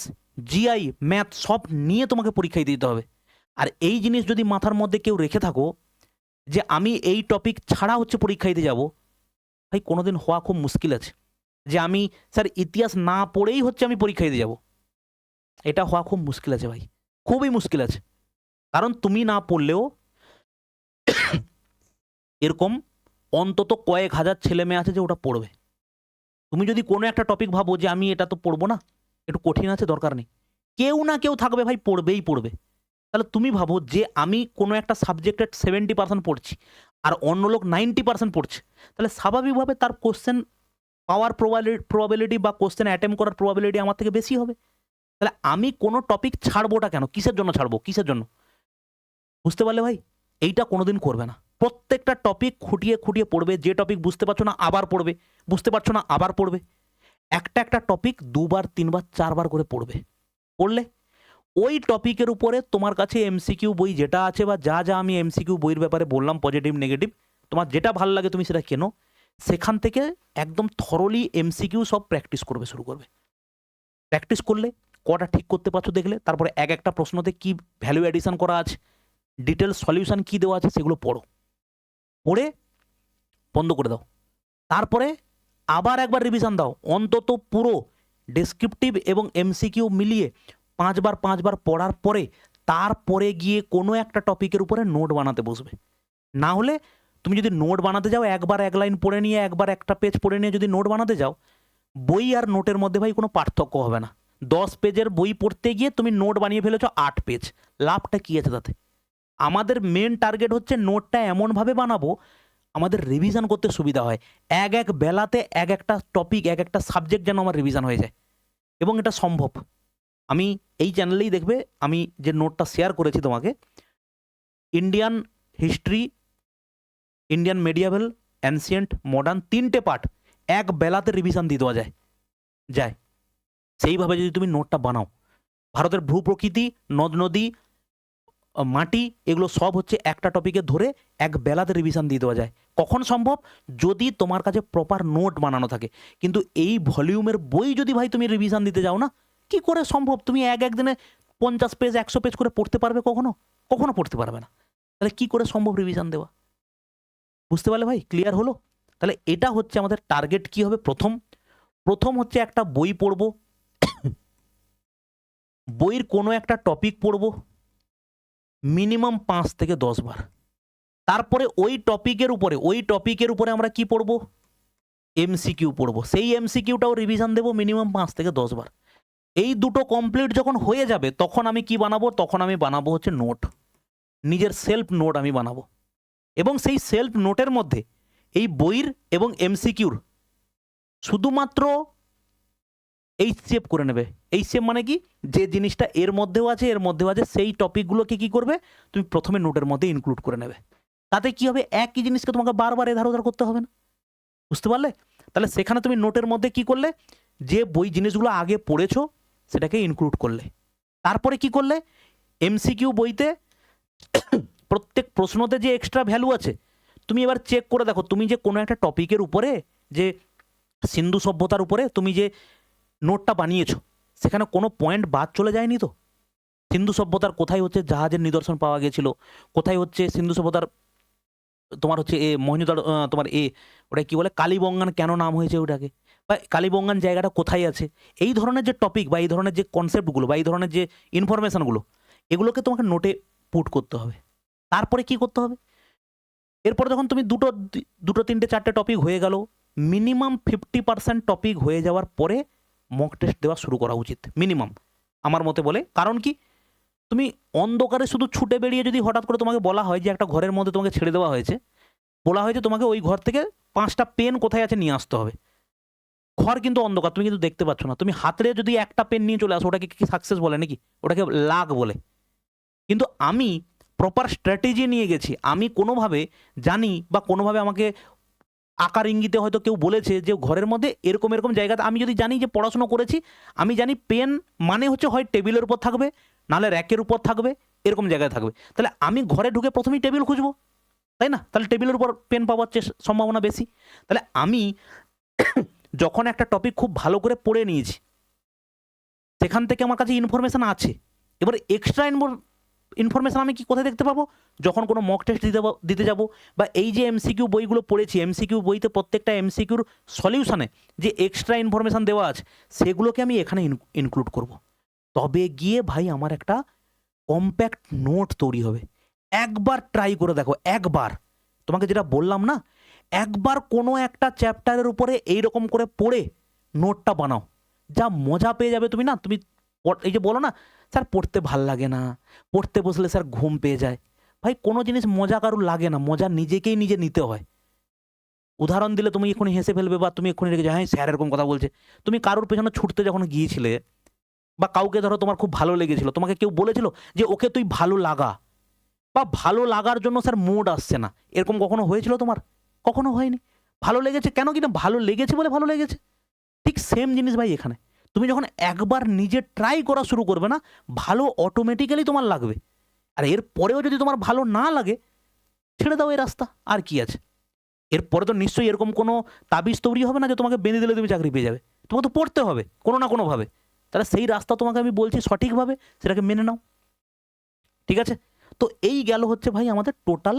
জিআই, ম্যাথ সব নিয়ে তোমাকে পরীক্ষায় দিতে হবে। আর এই জিনিস যদি মাথার মধ্যে কেউ রেখে থাকো যে আমি এই টপিক ছাড়া হচ্ছে পরীক্ষা দিতে যাব, ভাই কোনোদিন হওয়া খুব মুশকিল আছে। যে আমি স্যার ইতিহাস না পড়েই হচ্ছে আমি পরীক্ষা দিতে যাব, এটা হওয়া খুব মুশকিল আছে ভাই, খুবই মুশকিল আছে। কারণ তুমি না পড়লেও এরকম অন্তত কয়েক হাজার ছেলে মেয়ে আছে যে ওটা পড়বে। তুমি যদি কোনো একটা টপিক ভাবো যে আমি এটা তো পড়বো না, একটু কঠিন আছে, দরকার নেই, কেউ না কেউ থাকবে ভাই পড়বেই পড়বে। তাহলে তুমি ভাবো যে আমি কোনো একটা সাবজেক্টের 70% পড়ছি আর অন্য লোক 90% পড়ছে, তাহলে স্বাভাবিকভাবে তার কোশ্চেন পাওয়ার প্রবাবিলিটি বা কোশ্চেন অ্যাটেম্প করার প্রবাবিলিটি আমার থেকে বেশি হবে। তাহলে আমি কোনো টপিক ছাড়বোটা কেন, কিসের জন্য ছাড়বো, কিসের জন্য? বুঝতে পারলে ভাই? এইটা কোনোদিন করবে না। প্রত্যেকটা টপিক খুঁটিয়ে খুঁটিয়ে পড়বে, যে টপিক বুঝতে পারছো না আবার পড়বে, বুঝতে পারছো না আবার পড়বে, একটা টপিক 2 বার 3 বার 4 বার করে পড়বে। পড়লে ওই টপিকের উপরে তোমার কাছে এমসিকিউ বই যেটা আছে, বা যা যা আমি এমসিকিউ বইয়ের ব্যাপারে বললাম, পজিটিভ নেগেটিভ, তোমার যেটা ভালো লাগে তুমি সেটা কেনো, সেখান থেকে একদম থরলি এমসিকিউ সব প্র্যাকটিস করবে, শুরু করবে। প্র্যাকটিস করলে কটা ঠিক করতে পারছো দেখলে, তারপরে এক একটা প্রশ্নতে কি ভ্যালু অ্যাডিশন করা আছে, ডিটেল সলিউশন কি দেওয়া আছে, সেগুলো পড়ো, পড়ে বন্ধ করে দাও, তারপরে আবার একবার রিভিশন দাও, অন্তত পুরো ডেসক্রিপটিভ এবং এমসিকিউ মিলিয়ে 5 বার পড়ার পরে তারপরে গিয়ে কোনো একটা টপিকের উপরে নোট বানাতে বসবে। না হলে তুমি যদি নোট বানাতে যাও, একবার এক লাইন পড়ে নিয়ে একবার একটা পেজ পড়ে নিয়ে যদি নোট বানাতে যাও, বই আর নোটের মধ্যে ভাই কোনো পার্থক্য হবে না। 10 পেজের বই পড়তে গিয়ে তুমি নোট বানিয়ে ফেলেছো 8 পেজ, লাভটা কী আছে তাতে? আমাদের মেন টার্গেট হচ্ছে নোটটা এমনভাবে বানাবো আমাদের রিভিশন করতে সুবিধা হয়, এক বেলাতে এক একটা টপিক, এক একটা সাবজেক্ট যেন আমার রিভিশন হয়ে যায়, এবং এটা সম্ভব। আমি এই চ্যানেলেই দেখবে আমি যে নোটটা শেয়ার করেছি তোমাকে, Indian history, Indian medieval, ancient, modern, 3টে পার্ট এক বেলাতে রিভিশন দিয়ে দেওয়া যায়। সেইভাবে যদি তুমি নোটটা বানাও, ভারতের ভূ প্রকৃতি, নদ নদী, মাটি, এগুলো সব হচ্ছে একটা টপিকে ধরে এক বেলাতে রিভিশন দিয়ে দেওয়া যায়। কখন সম্ভব? যদি তোমার কাছে প্রপার নোট বানানো থাকে। কিন্তু এই ভলিউমের বই যদি ভাই তুমি রিভিশন দিতে যাও না, কি করে সম্ভব? তুমি একদিনে 50 পেজ 100 পেজ করে পড়তে পারবে? কখনো পড়তে পারবে না। তাহলে কি করে সম্ভব রিভিশন দেওয়া? বুঝতে পারলে ভাই? ক্লিয়ার হলো? তাহলে এটা হচ্ছে আমাদের টার্গেট। কি হবে? প্রথম হচ্ছে একটা বই পড়বো, বইয়ের কোনো একটা টপিক পড়বো মিনিমাম 5 থেকে 10 বার। তারপরে ওই টপিকের উপরে আমরা কি পড়বো? এমসিকিউ পড়বো। সেই এমসিকিউটাও রিভিশন দেবো মিনিমাম 5 থেকে 10 বার। এই দুটো কমপ্লিট যখন হয়ে যাবে তখন আমি কি বানাবো? তখন আমি বানাবো হচ্ছে নোট, নিজের সেলফ নোট আমি বানাবো। এবং সেই সেলফ নোটের মধ্যে এই বইয়ের এবং এমসিকিউর শুধুমাত্র এইচসিএফ করে নেবে। এইচসিএফ মানে কি? যে জিনিসটা এর মধ্যেও আছে সেই টপিকগুলোকে কি করবে? তুমি প্রথমে নোটের মধ্যে ইনক্লুড করে নেবে। তাতে কি হবে? একই জিনিসকে তোমাকে বারবার এধার ওধার করতে হবে না। বুঝতে পারলে? তাহলে সেখানে তুমি নোটের মধ্যে কি করলে? যে বই জিনিসগুলো আগে পড়েছো সেটাকে ইনক্লুড করলে। তারপরে কি করলে? এমসিকিউ বইতে প্রত্যেক প্রশ্নতে যে এক্সট্রা ভ্যালু আছে তুমি এবার চেক করে দেখো। তুমি যে কোনো একটা টপিকের উপরে, যে সিন্ধু সভ্যতার উপরে তুমি যে নোটটা বানিয়েছো, সেখানে কোনো পয়েন্ট বাদ চলে যায়নি তো? সিন্ধু সভ্যতার কোথায় হচ্ছে জাহাজের নিদর্শন পাওয়া গেছিল, কোথায় হচ্ছে সিন্ধু সভ্যতার তোমার হচ্ছে মহেঞ্জোদারো, তোমার ওটা কি বলে, কালীবঙ্গান কেন নাম হয়েছে ওটাকে, বা কালীবঙ্গান জায়গাটা কোথায় আছে, এই ধরনের যে টপিক বা এই ধরনের যে কনসেপ্টগুলো বা এই ধরনের যে ইনফরমেশনগুলো, এগুলোকে তোমাকে নোটে পুট করতে হবে। তারপরে কি করতে হবে? এরপর যখন তুমি দুটো 3টে 4টে টপিক হয়ে গেল, মিনিমাম 50% টপিক হয়ে যাওয়ার পরে মক টেস্ট দেওয়া শুরু করা উচিত মিনিমাম, আমার মতে বলে। কারণ কি? তুমি অন্ধকারে শুধু ছুটে বেরিয়ে যদি হঠাৎ করে তোমাকে বলা হয় যে একটা ঘরের মধ্যে তোমাকে ছেড়ে দেওয়া হয়েছে, বলা হয়েছে তোমাকে ওই ঘর থেকে 5টা পেন কোথায় আছে নিয়ে আসতে হবে, ঘর কিন্তু অন্ধকার, তুমি কিন্তু দেখতে পাচ্ছ না, তুমি হাতে যদি একটা পেন নিয়ে চলে আসো, ওটাকে কি সাকসেস বলে নাকি? ওটাকে লাক বলে। কিন্তু আমি প্রপার স্ট্র্যাটেজি নিয়ে গেছি, আমি কোনোভাবে জানি বা কোনোভাবে আমাকে আকার ইঙ্গিতে হয়তো কেউ বলেছে যে ঘরের মধ্যে এরকম এরকম জায়গাতে, আমি যদি জানি যে পড়াশুনো করেছি, আমি জানি পেন মানে হচ্ছে হয় টেবিলের উপর থাকবে, নাহলে র্যাকের উপর থাকবে, এরকম জায়গায় থাকবে। তাহলে আমি ঘরে ঢুকে প্রথমেই টেবিল খুঁজবো, তাই না? তাহলে টেবিলের উপর পেন পাওয়ার সম্ভাবনা বেশি। তাহলে আমি যখন একটা টপিক খুব ভালো করে পড়ে নিয়েছি, সেখান থেকে আমার কাছে ইনফরমেশান আছে, এবার এক্সট্রা ইনফরমেশান আমি কি কোথায় দেখতে পাবো? যখন কোনো মক টেস্ট দিতে যাব, বা এই যে এমসিকিউ বইগুলো পড়েছি, এমসিকিউ বইতে প্রত্যেকটা এমসিকিউর সলিউশনে যে এক্সট্রা ইনফরমেশান দেওয়া আছে, সেগুলোকে আমি এখানে ইনক্লুড করব। তবে গিয়ে ভাই আমার একটা কম্প্যাক্ট নোট তৈরি হবে। একবার ট্রাই করে দেখো, একবার, তোমাকে যেটা বললাম না, একবার কোনো একটা চ্যাপ্টারের উপরে এইরকম করে পড়ে নোটটা বানাও, যা মজা পেয়ে যাবে তুমি না। তুমি এই যে বলো না স্যার পড়তে ভাল লাগে না, পড়তে বসলে স্যার ঘুম পেয়ে যায়, ভাই কোনো জিনিস মজা কারুর লাগে না, মজা নিজেকেই নিজে নিতে হয়। উদাহরণ দিলে তুমি এক্ষুনি হেসে ফেলবে, বা তুমি এক্ষুনি রেখে যাও, হ্যাঁ স্যার এরকম কথা বলছে। তুমি কারোর পেছনে ছুটতে যখন গিয়েছিলে, বা কাউকে ধরো তোমার খুব ভালো লেগেছিল, তোমাকে কেউ বলেছিল যে ওকে তুই ভালো লাগা, বা ভালো লাগার জন্য স্যার মুড আসছে না, এরকম কখনো হয়েছিল তোমার? কখনো হয়নি। ভালো লেগেছে কেন? কি না, ভালো লেগেছে বলে ভালো লেগেছে। ঠিক সেম জিনিস ভাই এখানে, তুমি যখন একবার নিজে ট্রাই করা শুরু করবে না, ভালো অটোমেটিক্যালি তোমার লাগবে। আর এর পরেও যদি তোমার ভালো না লাগে, ছেড়ে দাও এই রাস্তা, আর কি আছে। এরপরে তো নিশ্চয়ই এরকম কোনো তাবিজ তৈরি হবে না যে তোমাকে বেঁধে দিলে তুমি চাকরি পেয়ে যাবে, তোমাকে তো পড়তে হবে কোনো না কোনোভাবে। তাহলে সেই রাস্তা তোমাকে আমি বলছি সঠিকভাবে সেটাকে মেনে নাও, ঠিক আছে? তো এই গেল হচ্ছে ভাই আমাদের টোটাল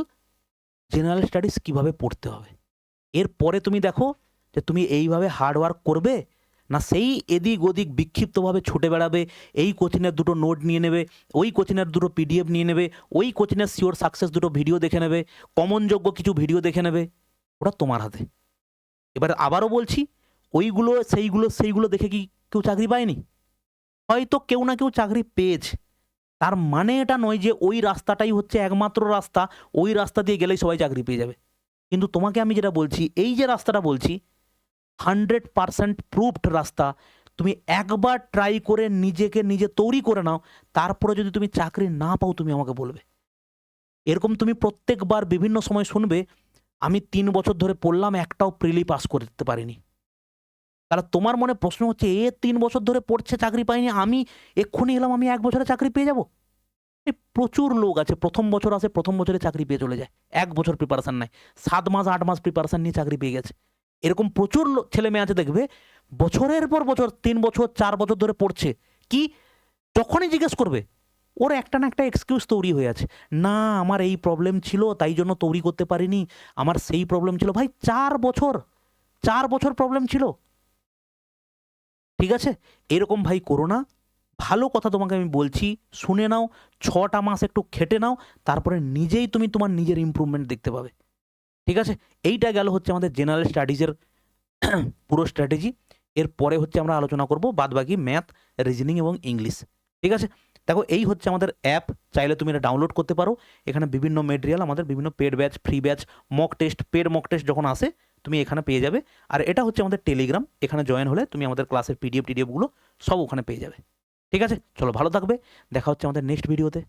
জেনারেল স্টাডিজ কীভাবে পড়তে হবে। এরপরে তুমি দেখো যে তুমি এইভাবে হার্ড ওয়ার্ক করবে, না সেই এদিক ওদিক বিক্ষিপ্তভাবে ছুটে বেড়াবে, এই কোচিনের দুটো নোট নিয়ে নেবে, ওই কোচিনের দুটো পিডিএফ নিয়ে নেবে, ওই কোচিনের শিওর সাকসেস দুটো ভিডিও দেখে নেবে, কমনযোগ্য কিছু ভিডিও দেখে নেবে, ওটা তোমার হাতে। এবার আবারও বলছি, ওইগুলো সেইগুলো দেখে কি কেউ চাকরি পায়নি? হয়তো কেউ না কেউ চাকরি পেয়েছে, তার মানে এটা নয় যে ওই রাস্তাটাই হচ্ছে একমাত্র রাস্তা, ওই রাস্তা দিয়ে গেলেই সবাই চাকরি পেয়ে যাবে। কিন্তু তোমাকে আমি যেটা বলছি, এই যে রাস্তাটা বলছি 100% প্রুভড রাস্তা, তুমি একবার ট্রাই করে নিজেকে নিজে তৈরি করে নাও, তারপরে যদি তুমি চাকরি না পাও তুমি আমাকে বলবে। এরকম তুমি প্রত্যেকবার বিভিন্ন সময় শুনবে আমি 3 বছর ধরে পড়লাম, একটাও প্রিলি পাস করতে পারিনি। তাহলে তোমার মনে প্রশ্ন হচ্ছে, এ 3 বছর ধরে পড়ছে চাকরি পায়নি, আমি এক্ষুনি এলাম, আমি 1 বছরে চাকরি পেয়ে যাব? প্রচুর লোক আছে প্রথম বছর আসে, প্রথম বছরে চাকরি পেয়ে চলে যায়, 1 বছর প্রিপারেশন নেয়, 7 মাস 8 মাস প্রিপারেশন নিয়ে চাকরি পেয়ে গেছে। এরকম প্রচুর ছেলে মেয়ে আছে দেখবে, বছরের পর বছর 3 বছর 4 বছর ধরে পড়ছে, কি যখনই জিজ্ঞেস করবে ওর একটা না একটা এক্সকিউজ তৈরি হয়ে আছে, না আমার এই প্রবলেম ছিল তাই জন্য তৈরি করতে পারিনি, আমার সেই প্রবলেম ছিল। ভাই 4 বছর প্রবলেম ছিল, ঠিক আছে? এরকম ভাই করো না। ভালো কথা তোমাকে আমি বলছি, শুনে নাও, 6টা মাস একটু খেটে নাও, তারপরে নিজেই তুমি তোমার নিজের ইমপ্রুভমেন্ট দেখতে পাবে, ঠিক আছে? এইটা গেল হচ্ছে আমাদের জেনারেল স্টাডিজের পুরো স্ট্র্যাটেজি। এরপরে হচ্ছে আমরা আলোচনা করব বাদবাকি ম্যাথ, রিজনিং এবং ইংলিশ, ঠিক আছে? দেখো এই হচ্ছে আমাদের অ্যাপ, চাইলে তুমি এটা ডাউনলোড করতে পারো। এখানে বিভিন্ন মেটেরিয়াল, আমাদের বিভিন্ন paid batch, free batch, mock test, paid mock test যখন আসে তুমি এখানে পেয়ে যাবে। আর এটা হচ্ছে আমাদের টেলিগ্রাম, এখানে জয়েন হলে তুমি আমাদের ক্লাসের পিডিএফগুলো সব ওখানে পেয়ে যাবে, ঠিক আছে? চলো ভালো থাকবে, দেখা হচ্ছে আমাদের নেক্সট ভিডিওতে।